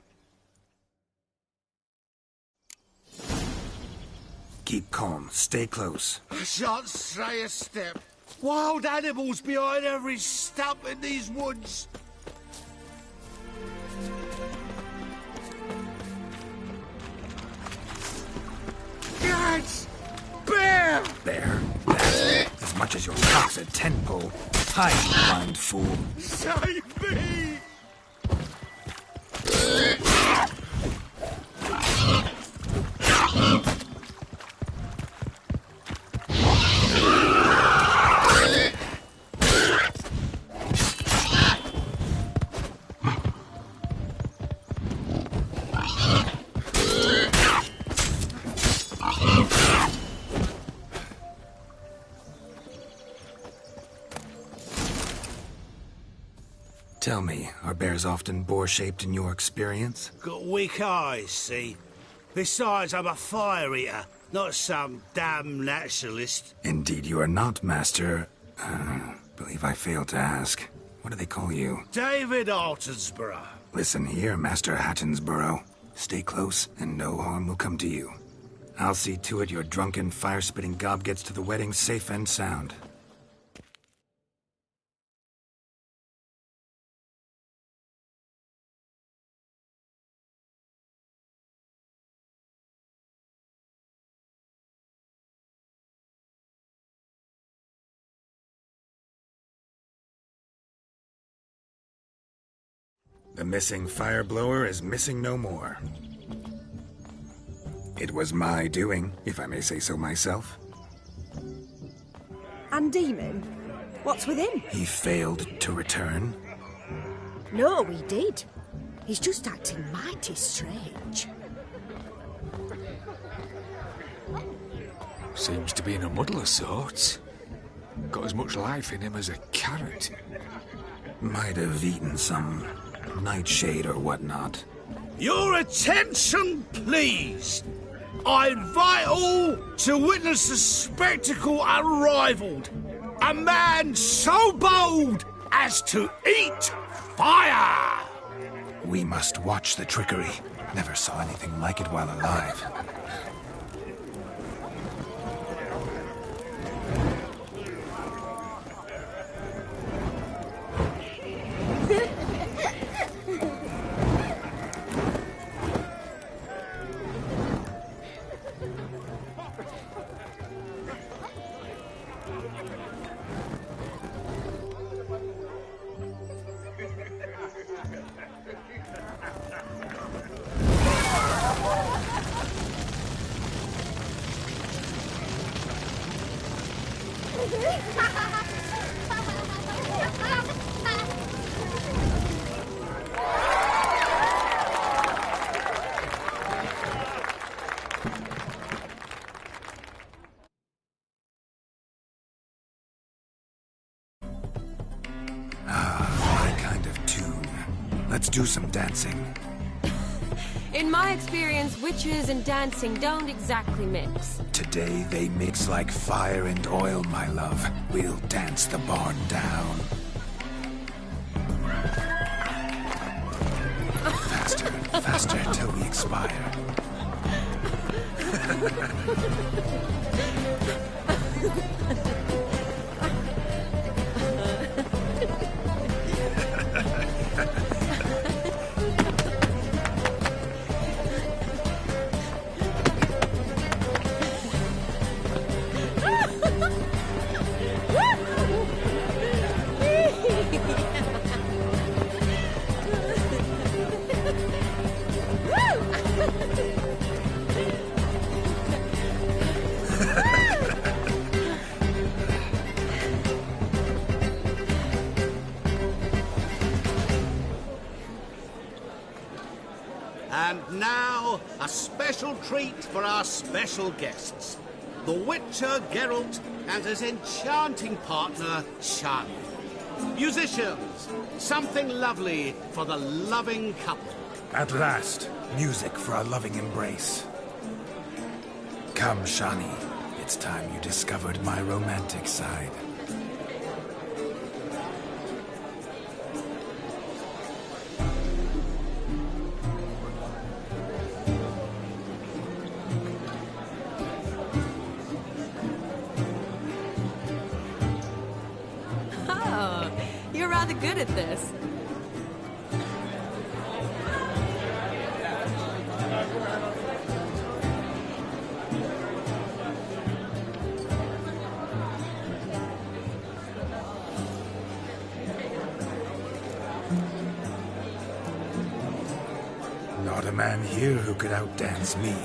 Keep calm. Stay close. I shan't stray a step. Wild animals behind every stump in these woods. Guards! Bear! Bear? That's as much as your cock's a tent pole. Hide, you blind fool. Save me! Tell me, are bears often boar-shaped in your experience? Got weak eyes, see? Besides, I'm a fire eater, not some damn naturalist. Indeed you are not, Master... believe I failed to ask. What do they call you? David Altonsborough. Listen here, Master Hattonsborough. Stay close, and no harm will come to you. I'll see to it your drunken, fire-spitting gob gets to the wedding safe and sound. The missing fire blower is missing no more. It was my doing, if I may say so myself. And Demon? What's with him? He failed to return. No, he did. He's just acting mighty strange. Seems to be in a muddle of sorts. Got as much life in him as a carrot. Might have eaten some nightshade or whatnot. Your attention, please. I invite all to witness a spectacle unrivaled. A man so bold as to eat fire! We must watch the trickery. Never saw anything like it while alive. My kind of tune. Let's do some dancing. In my experience, witches and dancing don't exactly mix. Today they mix like fire and oil, my love. We'll dance the barn down. Faster, faster till we expire. And now, a special treat for our special guests. The Witcher, Geralt, and his enchanting partner, Shani. Musicians, something lovely for the loving couple. At last, music for our loving embrace. Come, Shani. It's time you discovered my romantic side. Oh, you're rather good at this. Not a man here who could outdance me.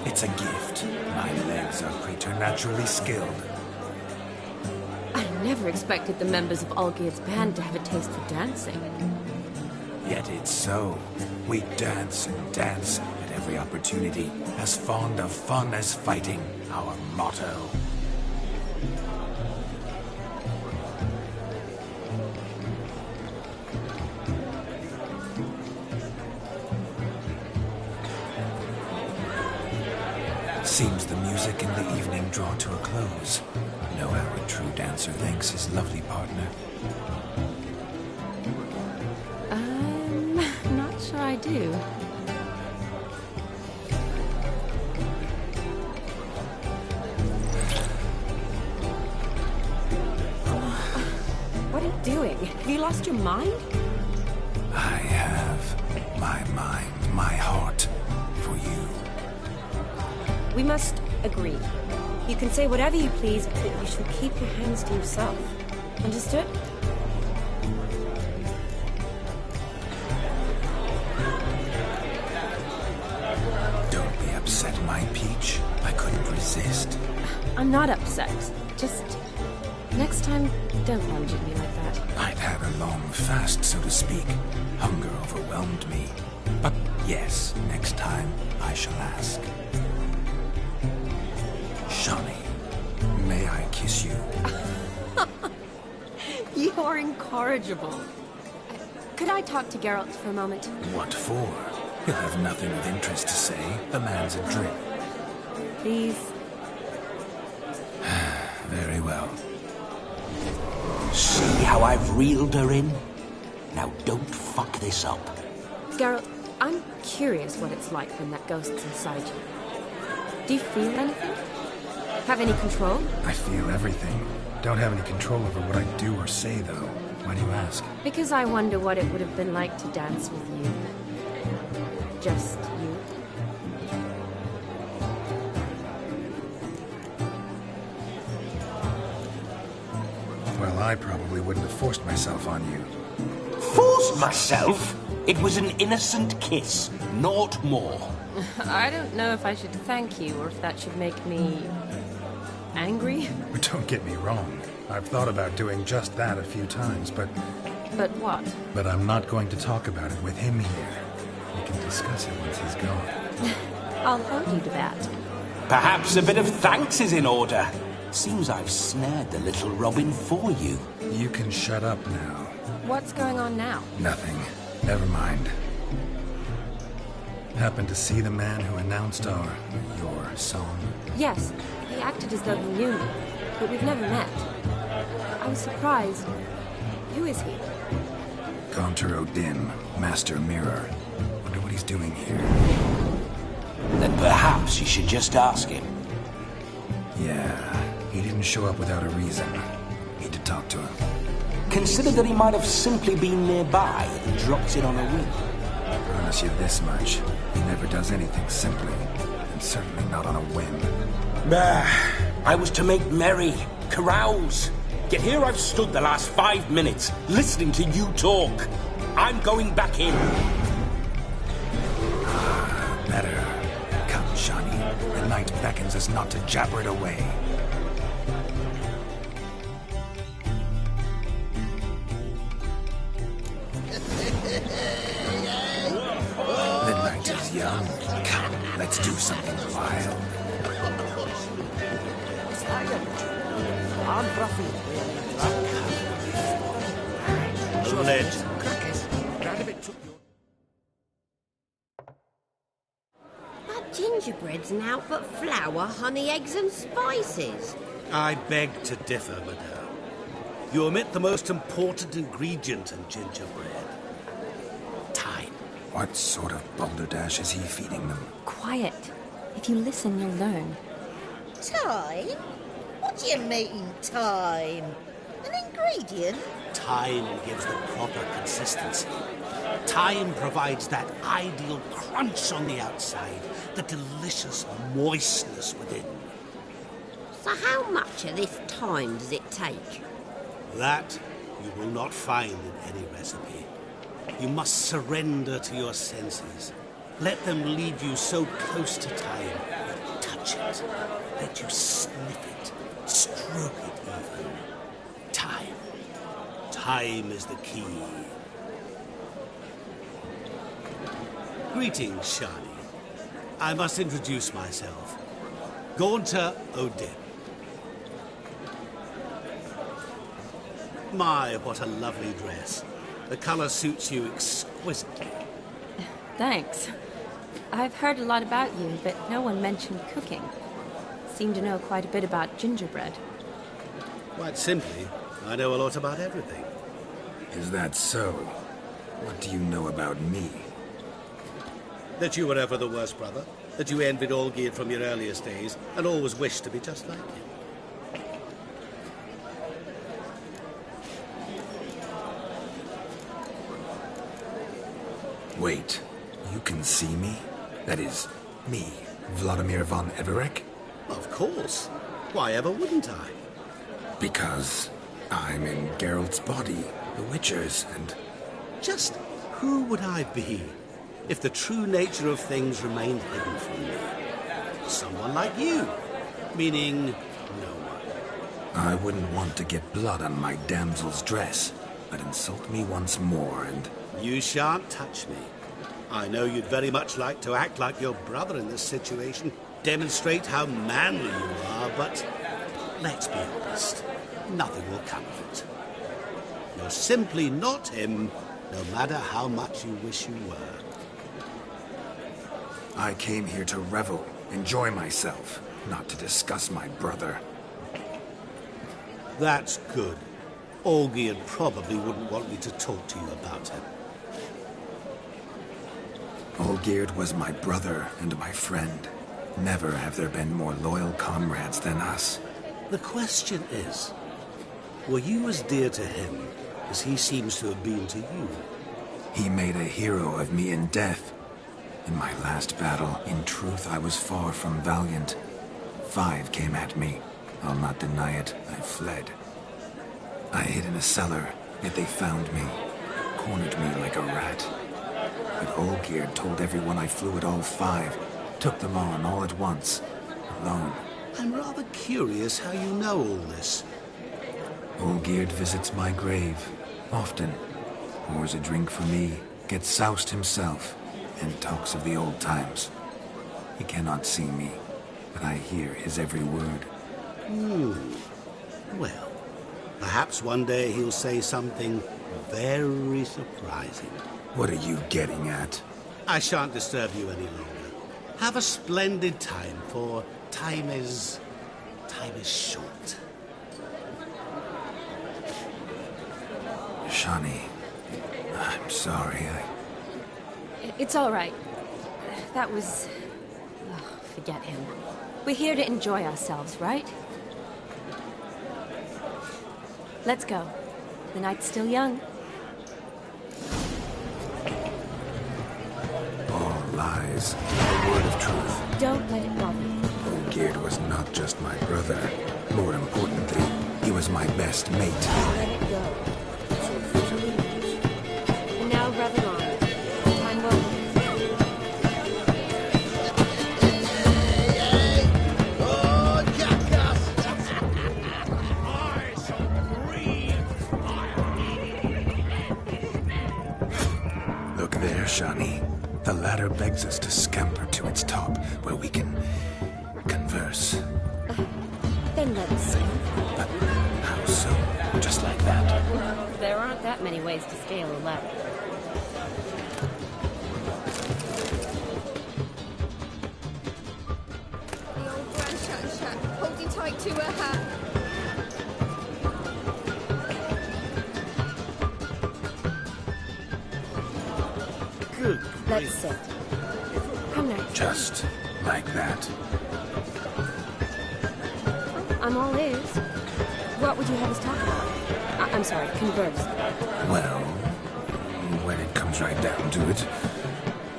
It's a gift. My legs are preternaturally skilled. I never expected the members of Olgierd's band to have a taste for dancing. Yet it's so. We dance and dance at every opportunity, as fond of fun as fighting, our motto. Seems the music in the evening draw to a close. Know how a true dancer thanks his lovely partner. Not sure I do. What are you doing? Have you lost your mind? I have my mind, my heart, for you. We must agree. You can say whatever you please, but you should keep your hands to yourself. Understood? Don't be upset, my peach. I couldn't resist. I'm not upset. Just next time, don't lunge at me like that. I'd had a long fast, so to speak. Hunger overwhelmed me. But yes, next time I shall ask. Shani, may I kiss you? You're incorrigible. Could I talk to Geralt for a moment? What for? He'll have nothing of interest to say. The man's adrift. Please. Very well. See how I've reeled her in? Now don't fuck this up. Geralt, I'm curious what it's like when that ghost's inside you. Do you feel anything? Have any control? I feel everything. Don't have any control over what I do or say, though. Why do you ask? Because I wonder what it would have been like to dance with you. Just you. Well, I probably wouldn't have forced myself on you. Forced myself? It was an innocent kiss, naught more. I don't know if I should thank you or if that should make me angry. But don't get me wrong. I've thought about doing just that a few times, but But what? But I'm not going to talk about it with him here. We can discuss it once he's gone. I'll hold you to that. Perhaps a bit of thanks is in order. Seems I've snared the little Robin for you. You can shut up now. What's going on now? Nothing. Never mind. Happened to see the man who announced your song? Yes, he acted as though he knew me, but we've never met. I was surprised. Who is he? Gaunter O'Dim, Master Mirror. Wonder what he's doing here. Then perhaps you should just ask him. Yeah, he didn't show up without a reason. Need to talk to him. Consider that he might have simply been nearby and dropped in on a whim. I promise you this much. He never does anything simply, and certainly not on a whim. I was to make merry, carouse. Yet here I've stood the last 5 minutes, listening to you talk. I'm going back in. Better. Come, Shani. The night beckons us not to jabber it away. The night is young. Come, let's do something wild. That gingerbread's now but flour, honey, eggs and spices. I beg to differ, madame. You omit the most important ingredient in gingerbread. Time. What sort of balderdash is he feeding them? Quiet. If you listen, you'll learn. Time? What do you mean, time? An ingredient? Time gives the proper consistency. Time provides that ideal crunch on the outside, the delicious moistness within. So how much of this time does it take? That you will not find in any recipe. You must surrender to your senses. Let them lead you so close to time, you touch it, let you sniff it, stroke it even. Time. Time is the key. Greetings, Shani. I must introduce myself. Gaunter O'Dim. My, what a lovely dress. The color suits you exquisitely. Thanks. I've heard a lot about you, but no one mentioned cooking. Seem to know quite a bit about gingerbread. Quite simply, I know a lot about everything. Is that so? What do you know about me? That you were ever the worst brother, that you envied Olgierd from your earliest days, and always wished to be just like him. Wait, you can see me? That is, me, Vladimir von Everec? Of course. Why ever wouldn't I? Because I'm in Geralt's body, the Witcher's, and... Just who would I be if the true nature of things remained hidden from me? Someone like you, meaning no one. I wouldn't want to get blood on my damsel's dress, but insult me once more and... You shan't touch me. I know you'd very much like to act like your brother in this situation, demonstrate how manly you are, but let's be honest, nothing will come of it. You're simply not him, no matter how much you wish you were. I came here to revel, enjoy myself, not to discuss my brother. That's good. Olgierd probably wouldn't want me to talk to you about him. Olgierd was my brother and my friend. Never have there been more loyal comrades than us. The question is, were you as dear to him as he seems to have been to you? He made a hero of me in death. In my last battle, in truth, I was far from valiant. 5 came at me. I'll not deny it, I fled. I hid in a cellar, yet they found me, cornered me like a rat. But Olgierd told everyone I flew at all 5, took them on all at once, alone. I'm rather curious how you know all this. Olgierd visits my grave, often. Pours a drink for me, gets soused himself, and talks of the old times. He cannot see me, but I hear his every word. Well, perhaps one day he'll say something very surprising. What are you getting at? I shan't disturb you any longer. Have a splendid time, for time is short. Shani, I'm sorry, It's all right. That was... Oh, forget him. We're here to enjoy ourselves, right? Let's go. The night's still young. All lies. A word of truth. Don't let it bother you. Olgierd was not just my brother. More importantly, he was my best mate. Let it go. And now, brother on. Time will... Look there, Shani. The ladder begs us to scamper to its top, where we can converse. Then let's see. But how so? Just like that? There aren't that many ways to scale a ladder. The old Grand holding tight to her hat. Good. Let's sit. Come now. Just like that. I'm all ears. What would you have us talk about? I'm sorry, converse. Well, when it comes right down to it,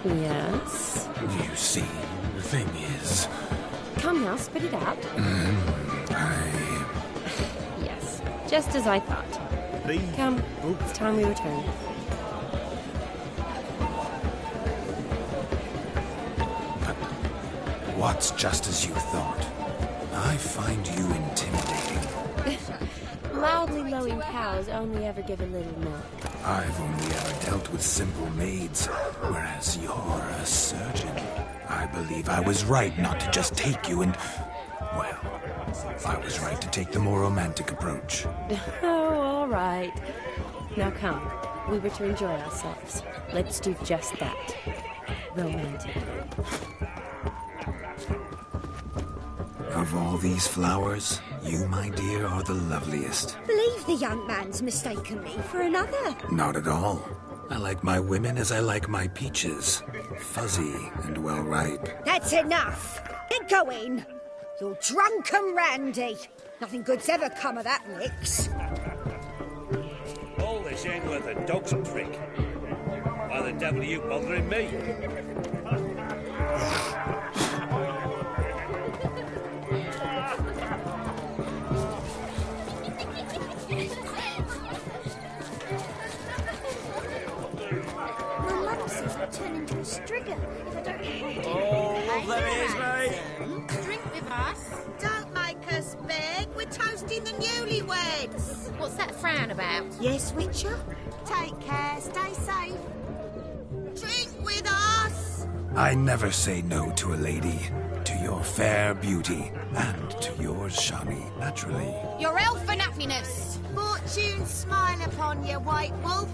Yes? you see, the thing is... Come now, spit it out. Yes, just as I thought. Come, it's time we return. What's just as you thought? I find you intimidating. Loudly lowing cows only ever give a little milk. I've only ever dealt with simple maids, whereas you're a surgeon. I believe I was right not to just take you and... Well, I was right to take the more romantic approach. Oh, all right. Now come, we were to enjoy ourselves. Let's do just that. Romantic. Of all these flowers, you, my dear, are the loveliest. Believe the young man's mistaken me for another. Not at all. I like my women as I like my peaches. Fuzzy and well ripe. That's enough. Get going. You're drunk and randy. Nothing good's ever come of that mix. All this ain't worth a dog's trick. Why the devil are you bothering me? My mum says I'll turn into a strigger if I don't eat. Oh, there is, mate. Drink with us. Don't make us beg. We're toasting the newlyweds. What's that frown about? Yes, Witcher? Take care. Stay safe. Drink with us. I never say no to a lady. To your fair beauty. And to yours, Shani, naturally. Your elfin happiness. Fortune smile upon you, White Wolf.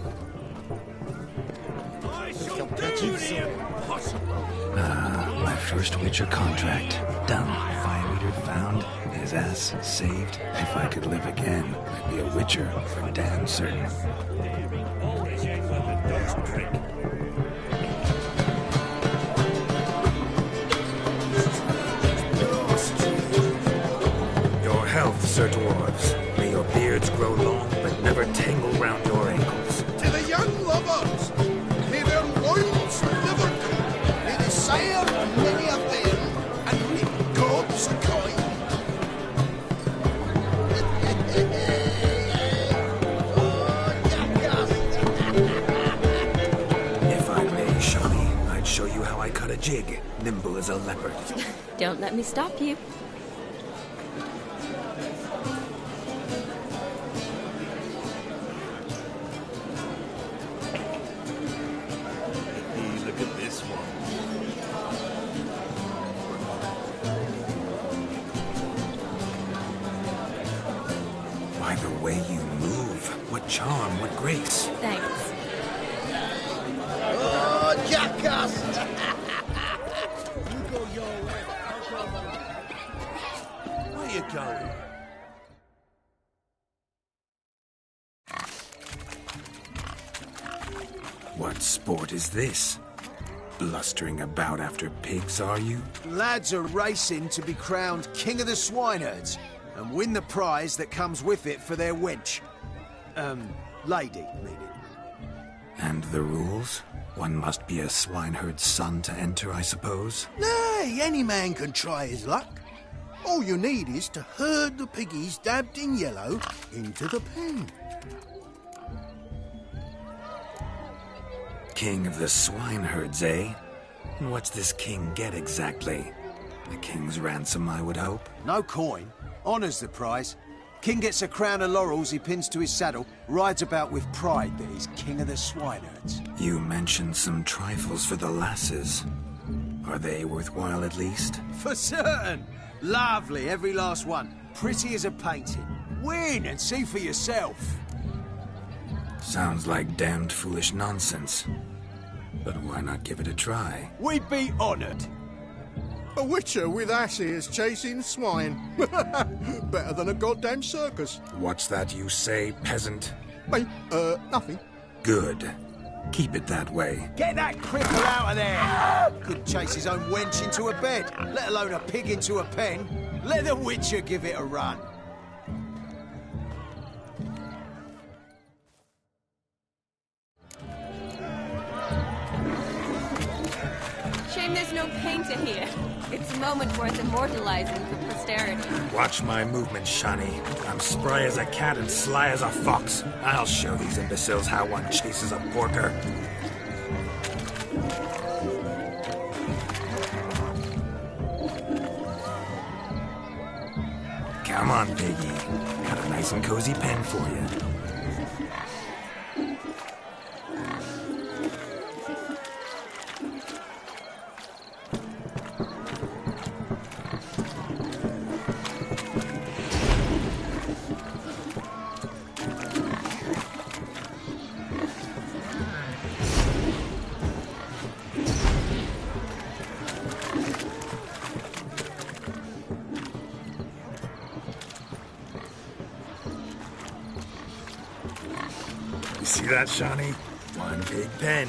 I shall do the impossible. My first Witcher contract. Done. Fire Eater found. His ass saved. If I could live again, I'd be a Witcher for damn certain. All this ain't worth a dog's trick. Your health, Sir Dwarves. May your beards grow long, but never tangle round your ankles. To the young lovers, may their loins never come. May they sire many of them and reap God's coin. If I may, Shani, I'd show you how I cut a jig, nimble as a leopard. Don't let me stop you. the way you move. What charm, what grace. Thanks. Oh, jackass! You go your way. Where you going? What sport is this? Blustering about after pigs, are you? Lads are racing to be crowned King of the Swineherds and win the prize that comes with it for their wench. Lady, meaning. And the rules? One must be a swineherd's son to enter, I suppose? Nay, any man can try his luck. All you need is to herd the piggies dabbed in yellow into the pen. King of the swineherds, eh? And what's this king get exactly? The king's ransom, I would hope. No coin. Honours the prize. King gets a crown of laurels he pins to his saddle, rides about with pride that he's king of the swineherds. You mentioned some trifles for the lasses. Are they worthwhile at least? For certain! Lovely, every last one. Pretty as a painting. Win and see for yourself. Sounds like damned foolish nonsense. But why not give it a try? We'd be honoured. A witcher with asses chasing swine. Better than a goddamn circus. What's that you say, peasant? Nothing. Good. Keep it that way. Get that cripple out of there! Could chase his own wench into a bed, let alone a pig into a pen. Let the witcher give it a run. Shame there's no painter here. It's a moment worth immortalizing for posterity. Watch my movements, Shani. I'm spry as a cat and sly as a fox. I'll show these imbeciles how one chases a porker. Come on, piggy. Got a nice and cozy pen for you. See that, Shani? One big pen.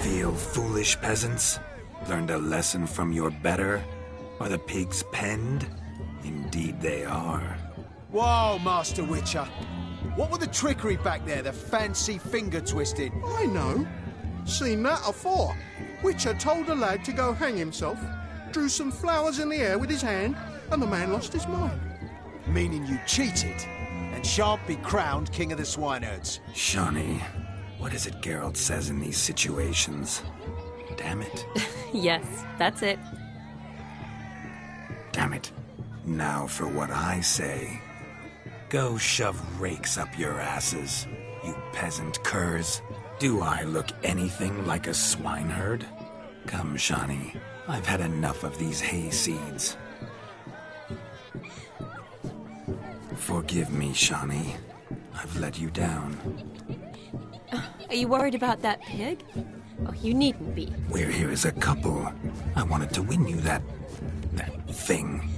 Feel foolish, peasants? Learned a lesson from your better? Are the pigs penned? Indeed they are. Whoa, Master Witcher. What were the trickery back there, the fancy finger twisting? I know. Seen that afore. Witcher told a lad to go hang himself, drew some flowers in the air with his hand, and the man lost his mind. Meaning you cheated, and shan't be crowned King of the Swineherds. Shani, what is it Geralt says in these situations? Damn it. Yes, that's it. Damn it. Now for what I say. Go shove rakes up your asses, you peasant curs. Do I look anything like a swineherd? Come, Shani. I've had enough of these hay seeds. Forgive me, Shani. I've let you down. Are you worried about that pig? Oh, you needn't be. We're here as a couple. I wanted to win you that thing.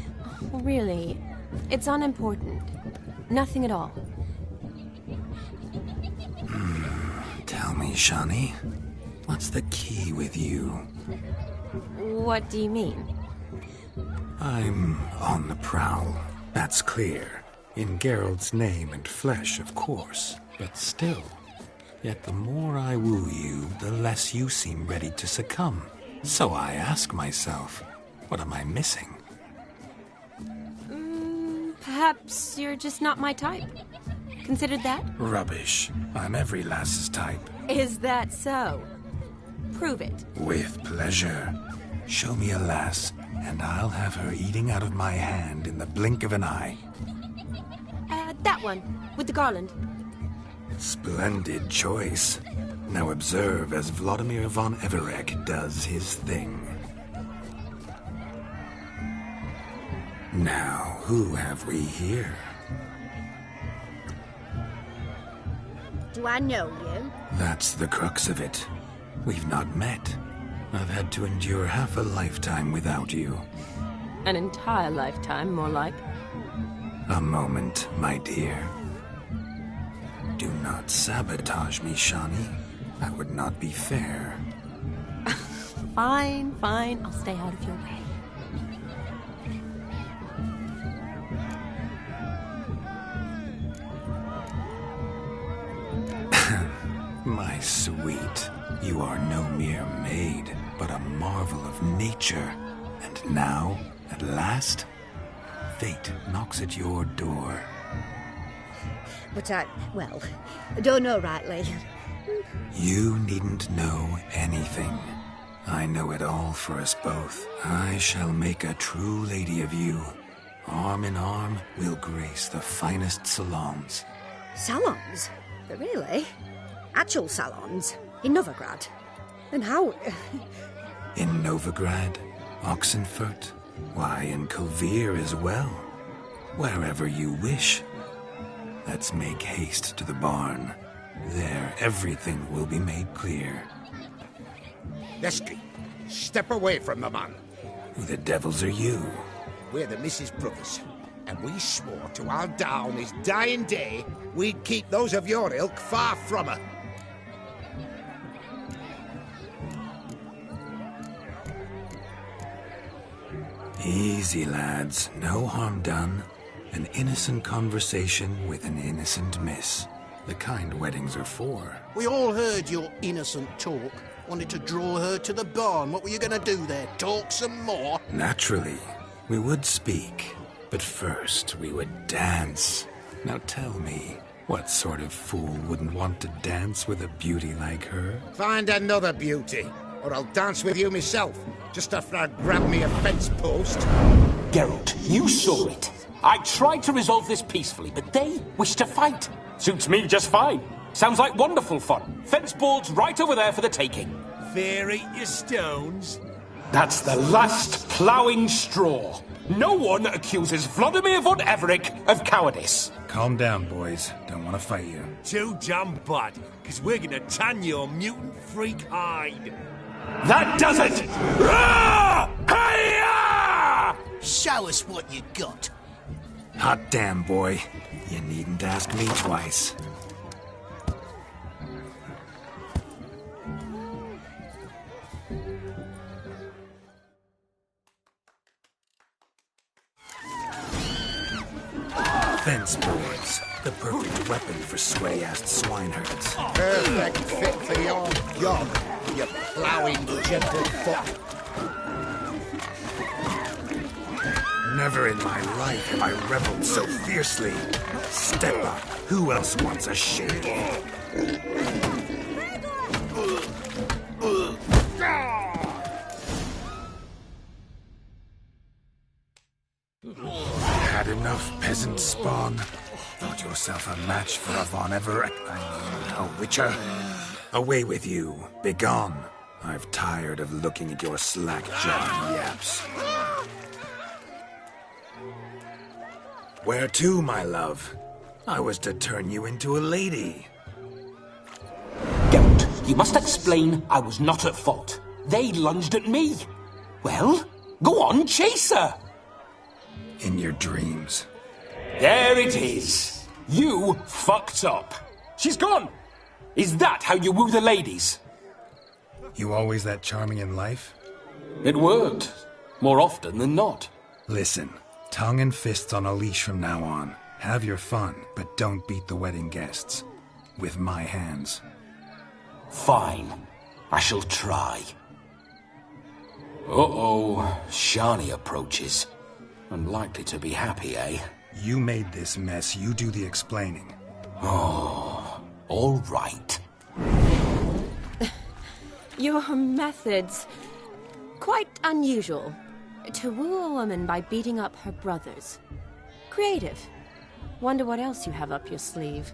Really? It's unimportant. Nothing at all. Tell me, Shani, what's the key with you? What do you mean? I'm on the prowl. That's clear. In Geralt's name and flesh, of course. But still. Yet the more I woo you, the less you seem ready to succumb. So I ask myself, what am I missing? Perhaps you're just not my type. Considered that? Rubbish. I'm every lass's type. Is that so? Prove it. With pleasure. Show me a lass, and I'll have her eating out of my hand in the blink of an eye. That one, with the garland. Splendid choice. Now observe as Vladimir von Everec does his thing. Now, who have we here? Do I know you? That's the crux of it. We've not met. I've had to endure half a lifetime without you. An entire lifetime, more like. A moment, my dear. Do not sabotage me, Shani. That would not be fair. Fine, fine. I'll stay out of your way. My sweet, you are no mere maid, but a marvel of nature. And now, at last, fate knocks at your door. But I don't know rightly. You needn't know anything. I know it all for us both. I shall make a true lady of you. Arm in arm, we'll grace the finest salons. Salons? Really? Actual salons? In Novigrad? And how... In Novigrad, Oxenfurt, why, in Kovir as well. Wherever you wish. Let's make haste to the barn. There, everything will be made clear. Lesky, step away from the man. Who the devils are you? We're the Mrs. Brothers, and we swore to our down his dying day we'd keep those of your ilk far from her. Easy, lads. No harm done. An innocent conversation with an innocent miss. The kind weddings are for. We all heard your innocent talk. Wanted to draw her to the barn. What were you going to do there? Talk some more? Naturally. We would speak. But first, we would dance. Now tell me, what sort of fool wouldn't want to dance with a beauty like her? Find another beauty, or I'll dance with you myself, just after I grab me a fence post. Geralt, you saw it. I tried to resolve this peacefully, but they wish to fight. Suits me just fine. Sounds like wonderful fun. Fence boards right over there for the taking. Fear eat your stones. That's the last ploughing straw. No one accuses Vladimir von Everec of cowardice. Calm down, boys. Don't want to fight you. Too damn bad, because we're gonna tan your mutant freak hide. That does it! Hi-ya! Show us what you got. Hot damn, boy. You needn't ask me twice. Fence boards. The perfect weapon for sweaty-assed swineherds. Perfect fit for your job, you ploughing gentle foot. Never in my life have I reveled so fiercely. Step up. Who else wants a shake? Had enough, peasant spawn. Thought yourself a match for a Von Everett. A witcher. Away with you. Begone. I've tired of looking at your slack-jawed yaps. Where to, my love? I was to turn you into a lady. Geralt, you must explain I was not at fault. They lunged at me. Well, go on, chase her. In your dreams. There it is. You fucked up. She's gone. Is that how you woo the ladies? You always that charming in life? It worked. More often than not. Listen, tongue and fists on a leash from now on. Have your fun, but don't beat the wedding guests. With my hands. Fine. I shall try. Uh-oh. Shani approaches. Unlikely to be happy, eh? You made this mess. You do the explaining. Oh, all right. Your methods... quite unusual. To woo a woman by beating up her brothers. Creative. Wonder what else you have up your sleeve.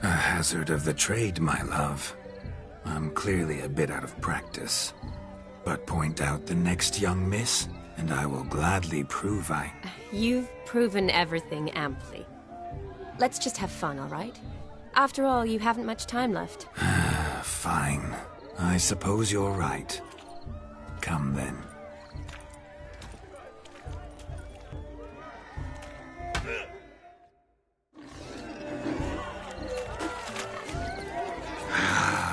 A hazard of the trade, my love. I'm clearly a bit out of practice. But point out the next young miss, and I will gladly prove I... You've proven everything amply. Let's just have fun, all right? After all, you haven't much time left. Fine. I suppose you're right. Come then.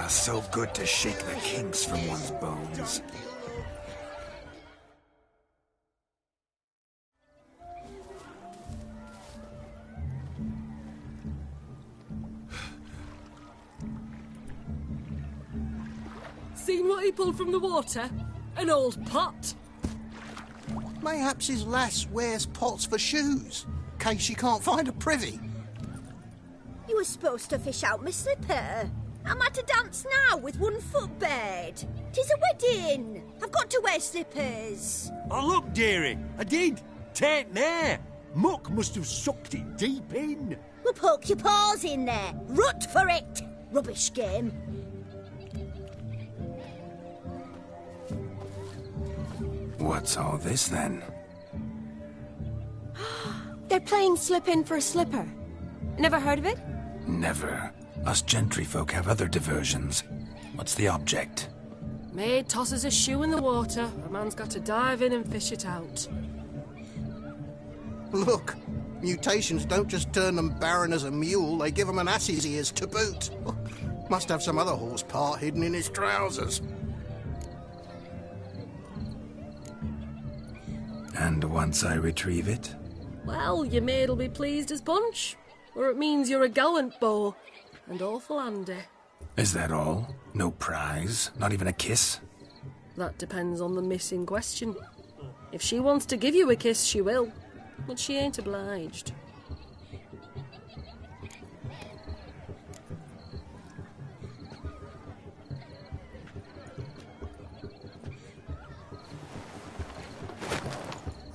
So good to shake the kinks from one's bones. Seen what he pulled from the water? An old pot. Mayhaps his lass wears pots for shoes, in case she can't find a privy. You were supposed to fish out my slipper. I'm at a dance now with one foot bared. 'Tis a wedding. I've got to wear slippers. Oh, look, dearie, I did. Tain't there. Muck must have sucked it deep in. Well, poke your paws in there. Rut for it. Rubbish game. What's all this, then? They're playing slip in for a slipper. Never heard of it? Never. Us gentry folk have other diversions. What's the object? Maid tosses a shoe in the water. A man's got to dive in and fish it out. Look, mutations don't just turn them barren as a mule, they give them an ass's ears to boot. Must have some other horse part hidden in his trousers. And once I retrieve it? Well, your maid'll be pleased as punch. Or it means you're a gallant beau. And awful handy. Is that all? No prize? Not even a kiss? That depends on the miss in question. If she wants to give you a kiss, she will. But she ain't obliged.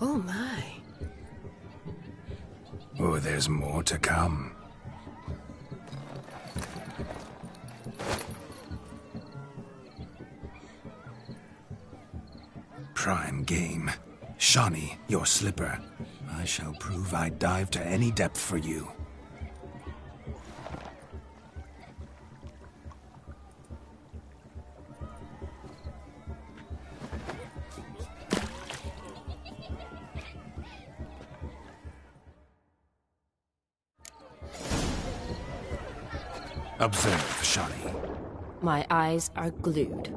Oh my. Oh, there's more to come. Prime game. Shawnee, your slipper. I shall prove I dive to any depth for you. Observe, Shawnee. My eyes are glued.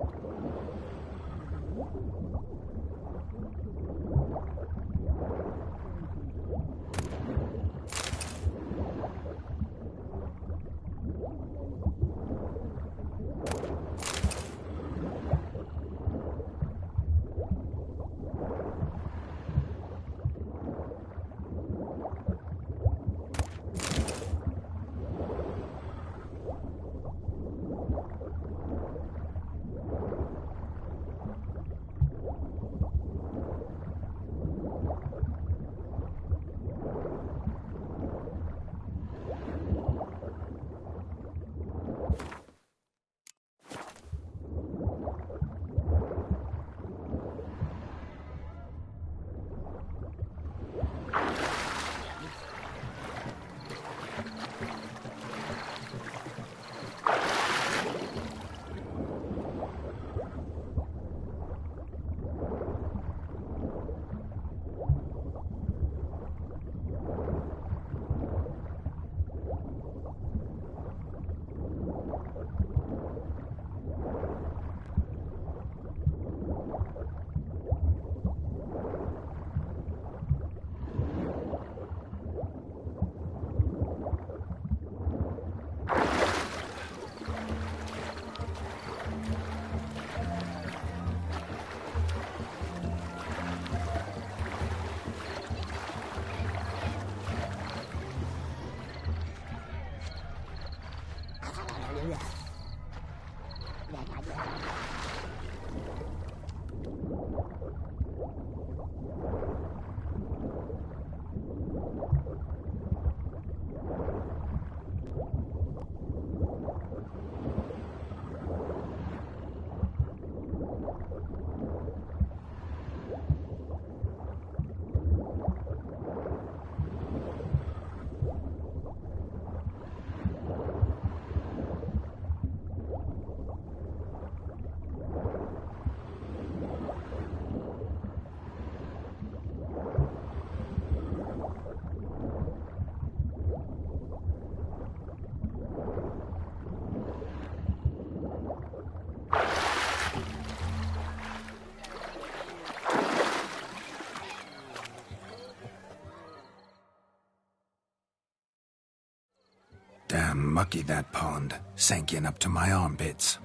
Damn mucky, that pond. Sank in up to my armpits.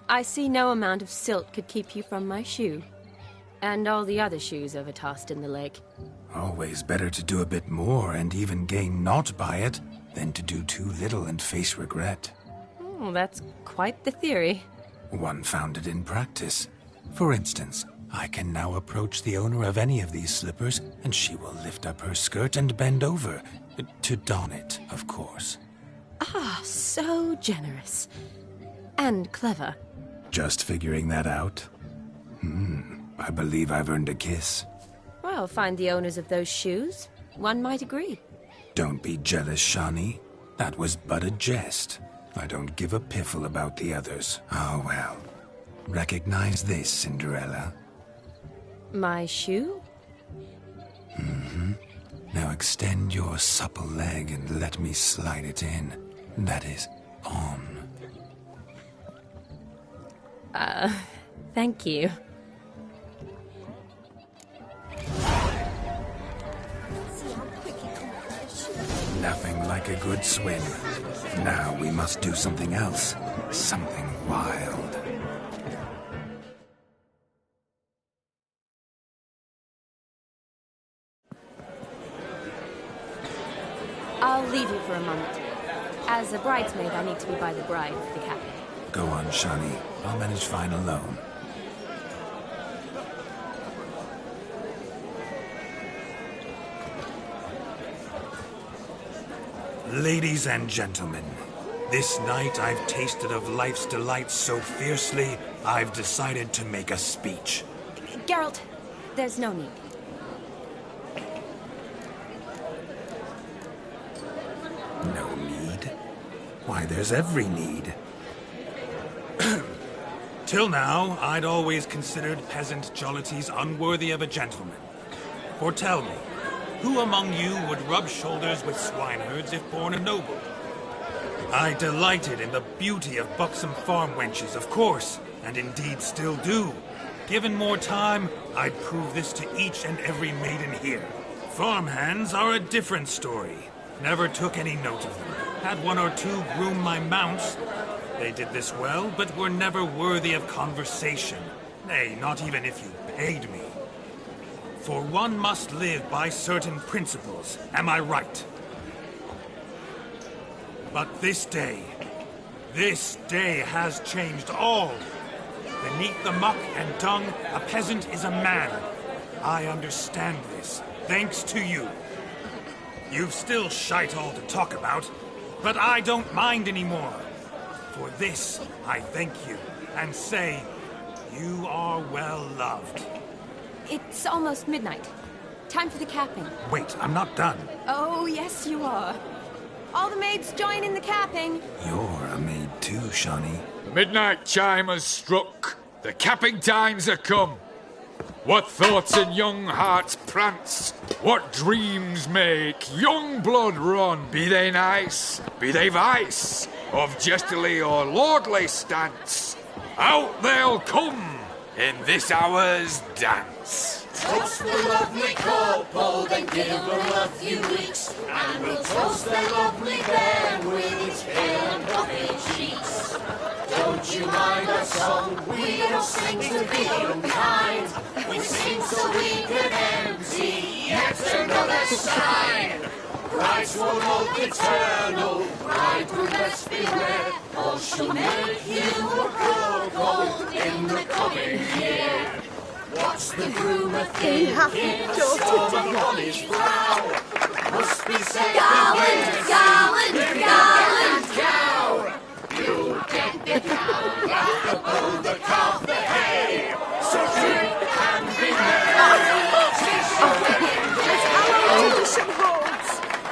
I see no amount of silt could keep you from my shoe. And all the other shoes overtossed in the lake. Always better to do a bit more and even gain naught by it than to do too little and face regret. Oh, that's quite the theory. One founded in practice. For instance, I can now approach the owner of any of these slippers, and she will lift up her skirt and bend over. To don it, of course. Ah, so generous. And clever. Just figuring that out? I believe I've earned a kiss. Well, find the owners of those shoes. One might agree. Don't be jealous, Shani. That was but a jest. I don't give a piffle about the others. Oh, well. Recognize this, Cinderella. My shoe? Now extend your supple leg and let me slide it in. That is, on. Thank you. Nothing like a good swim. Now we must do something else. Something wild. I'll leave you for a moment. As a bridesmaid, I need to be by the bride for the capping. Go on, Shani. I'll manage fine alone. Ladies and gentlemen, this night I've tasted of life's delights so fiercely, I've decided to make a speech. Geralt, there's no need. No need? Why, there's every need. Till now, I'd always considered peasant jollities unworthy of a gentleman. For tell me, who among you would rub shoulders with swineherds if born a noble? I delighted in the beauty of buxom farm wenches, of course, and indeed still do. Given more time, I'd prove this to each and every maiden here. Farmhands are a different story. Never took any note of them. Had one or two groom my mounts. They did this well, but were never worthy of conversation. Nay, not even if you paid me. For one must live by certain principles, am I right? But this day has changed all. Beneath the muck and dung, a peasant is a man. I understand this, thanks to you. You've still shite all to talk about, but I don't mind anymore. For this, I thank you, and say, you are well loved. It's almost midnight. Time for the capping. Wait, I'm not done. Oh, yes, you are. All the maids join in the capping. You're a maid too, Shani. The midnight chime has struck. The capping times are come. What thoughts in young hearts prance? What dreams make young blood run? Be they nice, be they vice, of jestily or lordly stance, out they'll come in this hour's dance. Toast the lovely corporal, then give her a few weeks, and we'll toast the lovely bairn with its pale and puffy cheeks. Don't you mind our song? We don't sing to be unkind. We sing so we can empty yet another shrine. Bride's one of eternal, bridegroom let's beware, or she'll make you a corporal in the coming year. What's the groom a thinking? Storm on his brow. Must be said Garland, Garland, Garland, cow. You'll get the cow, laugh the bull, the calf, the hay. So drink and be merry. As our tradition holds,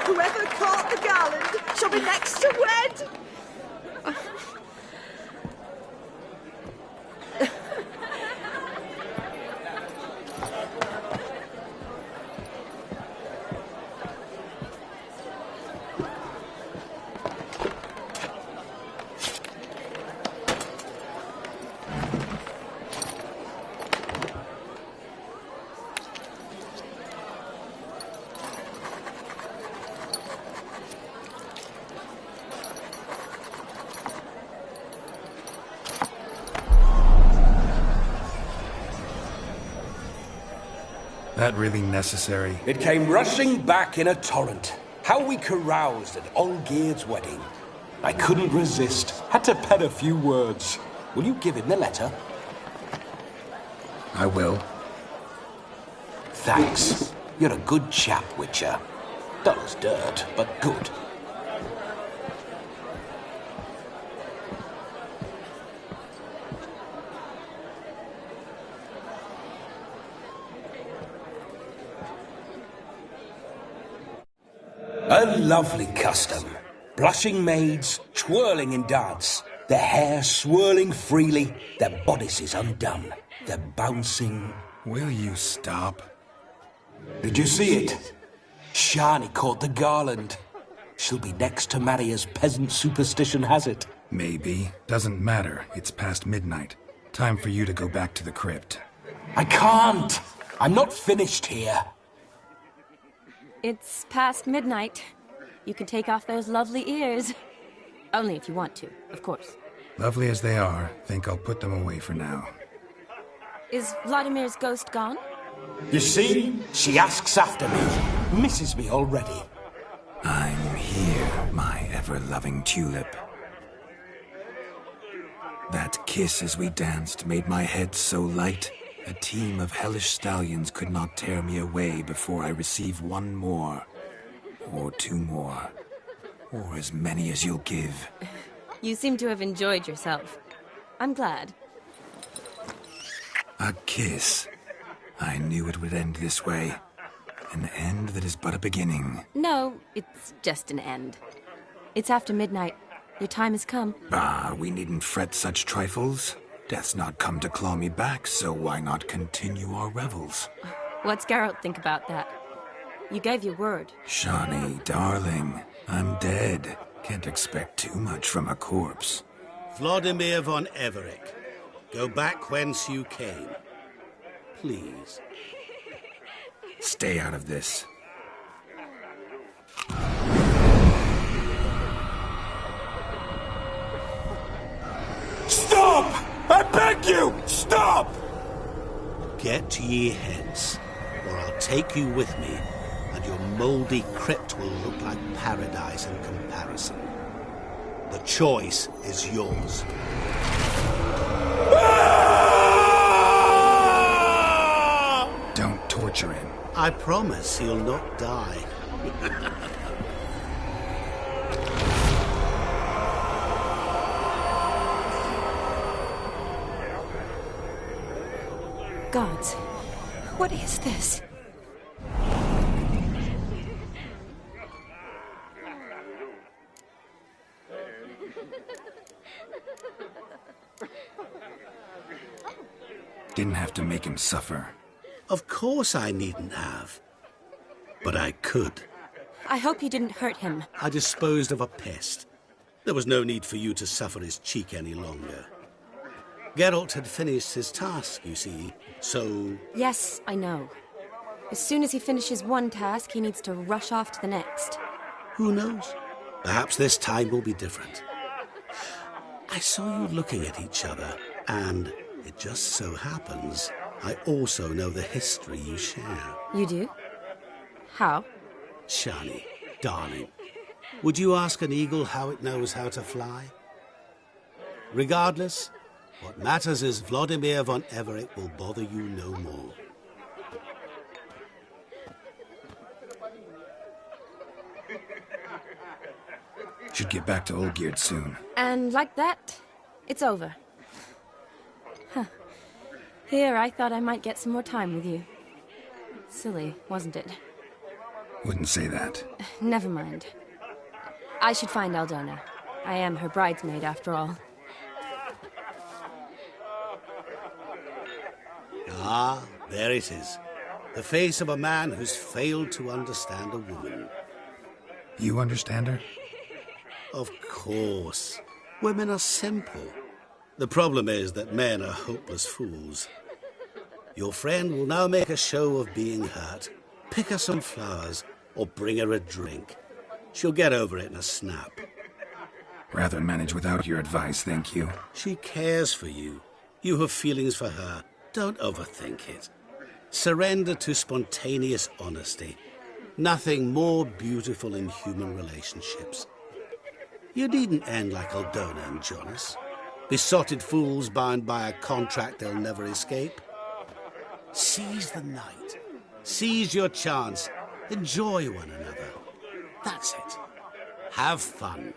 whoever caught the garland shall be next to wed. That really necessary? It came rushing back in a torrent. How we caroused at Olgierd's wedding. I couldn't resist. Had to pen a few words. Will you give him the letter? I will. Thanks. You're a good chap, Witcher. Dull as dirt, but good. A lovely custom. Blushing maids, twirling in dance, their hair swirling freely, their bodices undone, their bouncing... Will you stop? Did you see it? Shani caught the garland. She'll be next to marry as peasant superstition has it. Maybe. Doesn't matter. It's past midnight. Time for you to go back to the crypt. I can't! I'm not finished here. It's past midnight. You can take off those lovely ears. Only if you want to, of course. Lovely as they are, think I'll put them away for now. Is Vladimir's ghost gone? You see? She asks after me. Misses me already. I'm here, my ever-loving tulip. That kiss as we danced made my head so light. A team of hellish stallions could not tear me away before I receive one more. Or two more. Or as many as you'll give. You seem to have enjoyed yourself. I'm glad. A kiss. I knew it would end this way. An end that is but a beginning. No, it's just an end. It's after midnight. Your time has come. Bah, we needn't fret such trifles. Death's not come to claw me back, so why not continue our revels? What's Geralt think about that? You gave your word. Shani, darling, I'm dead. Can't expect too much from a corpse. Vladimir von Everec, go back whence you came. Please. Stay out of this. Stop! I beg you! Stop! Get ye hence, or I'll take you with me, and your mouldy crypt will look like paradise in comparison. The choice is yours. Don't torture him. I promise he'll not die. Gods, what is this? Didn't have to make him suffer. Of course I needn't have. But I could. I hope you didn't hurt him. I disposed of a pest. There was no need for you to suffer his cheek any longer. Geralt had finished his task, you see, so... Yes, I know. As soon as he finishes one task, he needs to rush off to the next. Who knows? Perhaps this time will be different. I saw you looking at each other, and it just so happens I also know the history you share. You do? How? Shani, darling, would you ask an eagle how it knows how to fly? Regardless, what matters is Vladimir von Everec will bother you no more. Should get back to Olgierd soon. And like that, it's over. Huh. Here, I thought I might get some more time with you. Silly, wasn't it? Wouldn't say that. Never mind. I should find Aldona. I am her bridesmaid, after all. Ah, there it is. The face of a man who's failed to understand a woman. You understand her? Of course. Women are simple. The problem is that men are hopeless fools. Your friend will now make a show of being hurt, pick her some flowers, or bring her a drink. She'll get over it in a snap. Rather manage without your advice, thank you. She cares for you. You have feelings for her. Don't overthink it. Surrender to spontaneous honesty. Nothing more beautiful in human relationships. You needn't end like Aldona and Jonas. Besotted fools bound by a contract they'll never escape. Seize the night. Seize your chance. Enjoy one another. That's it. Have fun.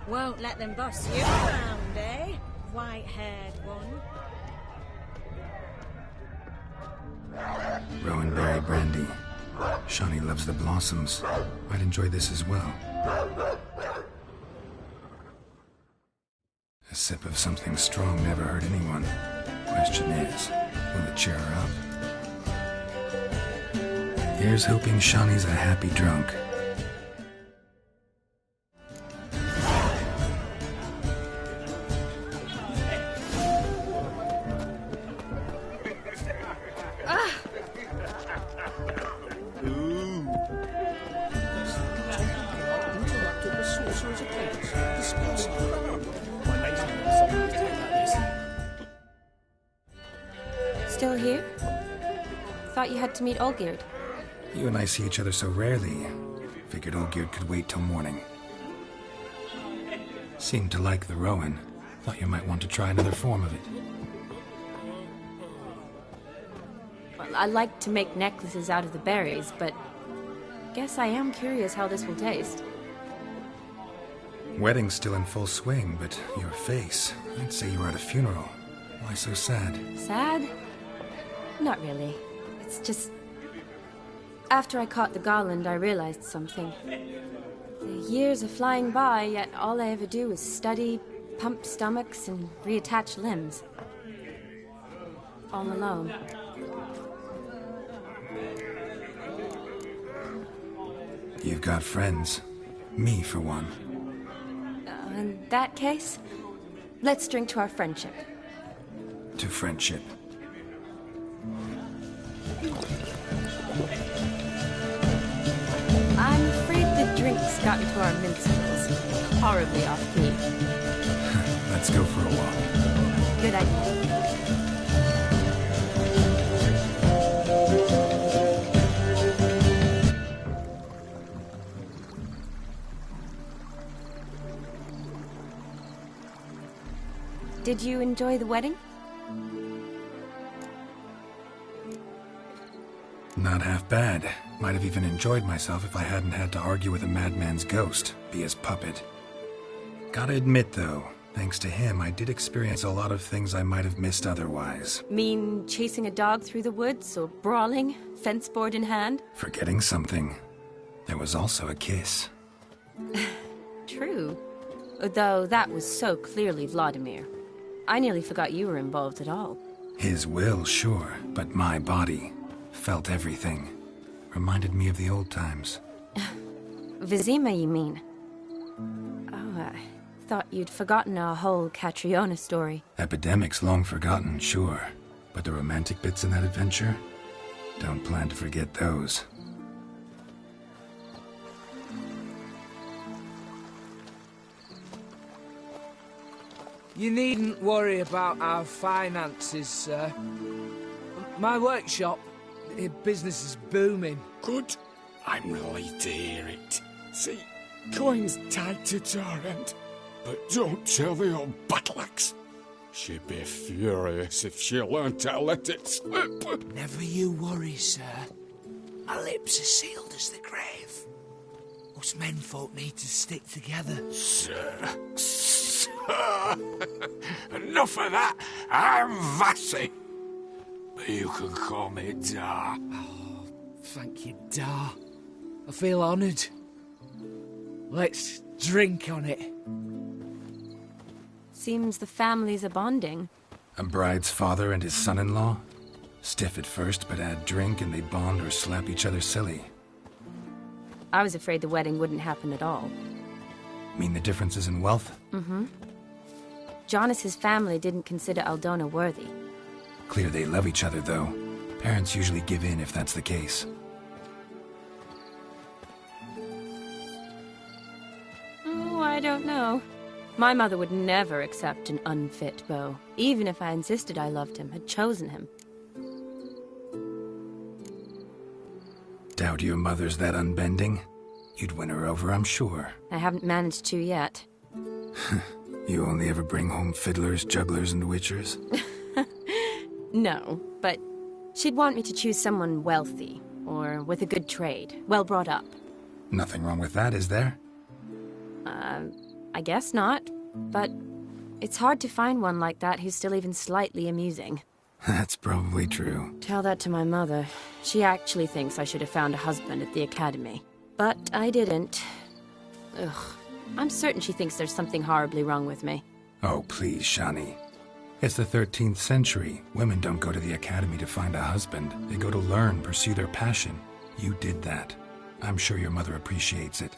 Won't let them boss you around, eh? White-haired one. Rowan Berry Brandy. Shawnee loves the blossoms. Might enjoy this as well. A sip of something strong never hurt anyone. Question is, will it cheer her up? Here's hoping Shawnee's a happy drunk. Still here? Thought you had to meet Olgierd. You and I see each other so rarely. Figured Olgierd could wait till morning. Seemed to like the Rowan. Thought you might want to try another form of it. Well, I like to make necklaces out of the berries, but guess I am curious how this will taste. Wedding's still in full swing, but your face, I'd say you were at a funeral. Why so sad? Sad? Not really. It's just... After I caught the garland, I realized something. The years are flying by, yet all I ever do is study, pump stomachs, and reattach limbs. All alone. You've got friends. Me, for one. In that case, let's drink to our friendship. To friendship. I'm afraid the drinks got into our minstrels. Horribly off-key. Let's go for a walk. Good idea. Did you enjoy the wedding? Not half bad. Might have even enjoyed myself if I hadn't had to argue with a madman's ghost, be his puppet. Gotta admit, though, thanks to him, I did experience a lot of things I might have missed otherwise. Mean chasing a dog through the woods, or brawling, fence board in hand? Forgetting something. There was also a kiss. True. Though that was so clearly Vladimir. I nearly forgot you were involved at all. His will, sure, but my body felt everything. Reminded me of the old times. Vizima, you mean? Oh, I thought you'd forgotten our whole Catriona story. Epidemics long forgotten, sure. But the romantic bits in that adventure? Don't plan to forget those. You needn't worry about our finances, sir. My workshop, business is booming. Good. I'm relieved to hear it. See, coin's tied to Torrent, but don't tell the old battleaxe. She'd be furious if she learned to let it slip. Never you worry, sir. My lips are sealed as the grave. Us menfolk need to stick together. Sir. Enough of that. I'm Vassy. But you can call me Dar. Oh, thank you, Dar. I feel honoured. Let's drink on it. Seems the families are bonding. A bride's father and his son-in-law? Stiff at first, but add drink and they bond or slap each other silly. I was afraid the wedding wouldn't happen at all. Mean the differences in wealth? Mm-hmm. Jonas's family didn't consider Aldona worthy. Clear they love each other, though. Parents usually give in if that's the case. Oh, I don't know. My mother would never accept an unfit beau, even if I insisted I loved him, had chosen him. Doubt your mother's that unbending. You'd win her over, I'm sure. I haven't managed to yet. You only ever bring home fiddlers, jugglers, and witchers? No, but she'd want me to choose someone wealthy, or with a good trade, well brought up. Nothing wrong with that, is there? I guess not, but it's hard to find one like that who's still even slightly amusing. That's probably true. Tell that to my mother. She actually thinks I should have found a husband at the academy. But I didn't. Ugh. I'm certain she thinks there's something horribly wrong with me. Oh, please, Shani. It's the 13th century. Women don't go to the academy to find a husband. They go to learn, pursue their passion. You did that. I'm sure your mother appreciates it.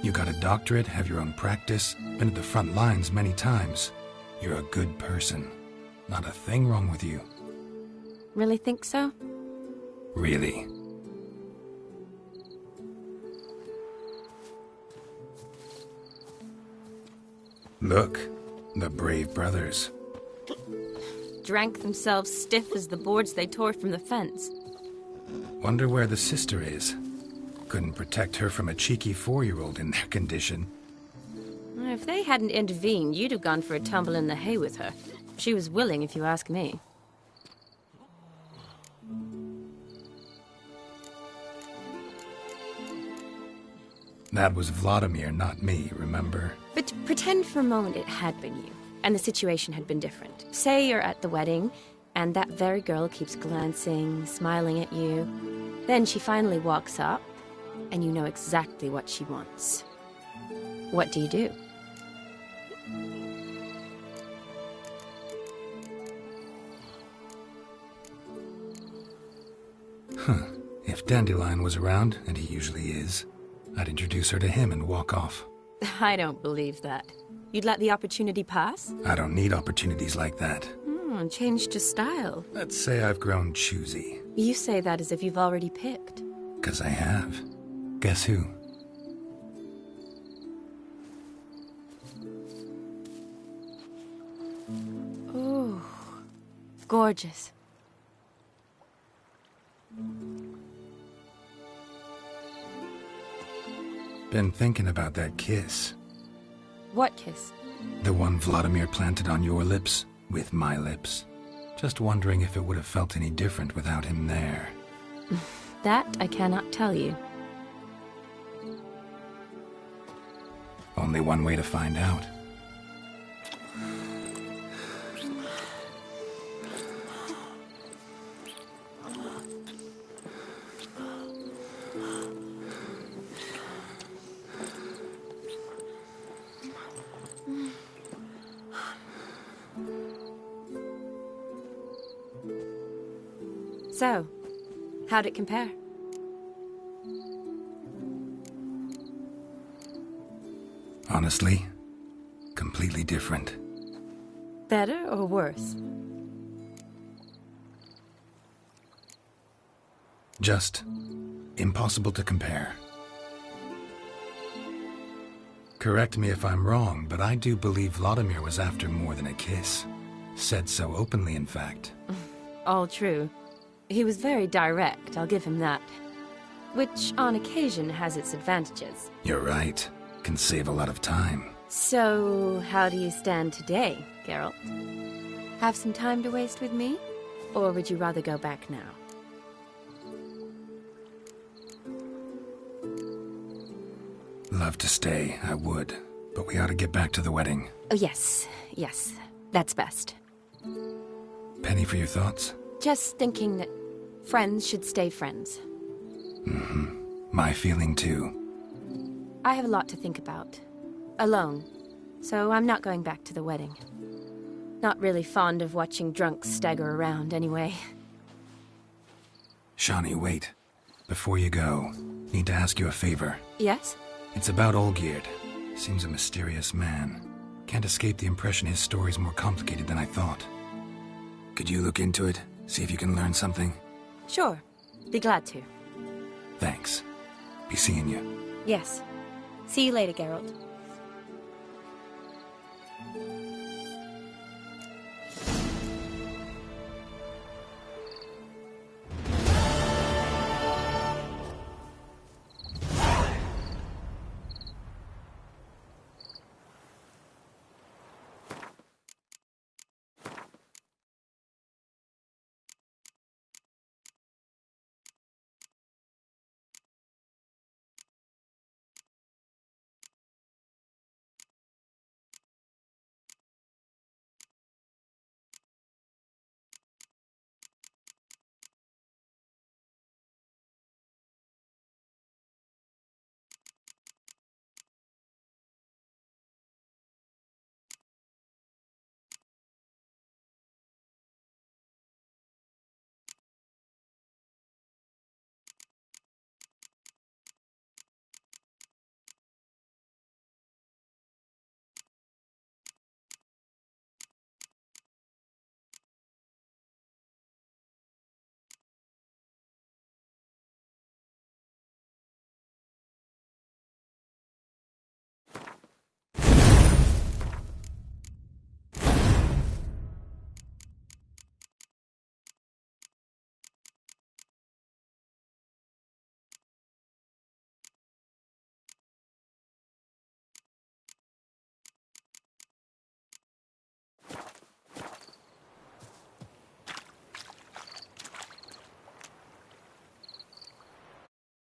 You got a doctorate, have your own practice, been at the front lines many times. You're a good person. Not a thing wrong with you. Really think so? Really. Look, the brave brothers. Drank themselves stiff as the boards they tore from the fence. Wonder where the sister is. Couldn't protect her from a cheeky 4-year-old in their condition. If they hadn't intervened, you'd have gone for a tumble in the hay with her. She was willing, if you ask me. That was Vladimir, not me, remember? But pretend for a moment it had been you, and the situation had been different. Say you're at the wedding, and that very girl keeps glancing, smiling at you. Then she finally walks up, and you know exactly what she wants. What do you do? If Dandelion was around, and he usually is, I'd introduce her to him and walk off. I don't believe that. You'd let the opportunity pass? I don't need opportunities like that. Changed your style. Let's say I've grown choosy. You say that as if you've already picked. 'Cause I have. Guess who? Ooh, gorgeous. Been thinking about that kiss. What kiss? The one Vladimir planted on your lips, with my lips. Just wondering if it would have felt any different without him there. That I cannot tell you. Only one way to find out. So, how'd it compare? Honestly, completely different. Better or worse? Just impossible to compare. Correct me if I'm wrong, but I do believe Vladimir was after more than a kiss. Said so openly, in fact. All true. He was very direct, I'll give him that. Which, on occasion, has its advantages. You're right. Can save a lot of time. So, how do you stand today, Geralt? Have some time to waste with me? Or would you rather go back now? Love to stay, I would. But we ought to get back to the wedding. Oh, yes. Yes. That's best. Penny for your thoughts? Just thinking that friends should stay friends. Mm-hmm. My feeling too. I have a lot to think about. Alone. So I'm not going back to the wedding. Not really fond of watching drunks stagger around, anyway. Shani, wait. Before you go, need to ask you a favor. Yes? It's about Olgierd. Seems a mysterious man. Can't escape the impression his story's more complicated than I thought. Could you look into it? See if you can learn something? Sure. Be glad to. Thanks. Be seeing you. Yes. See you later, Geralt.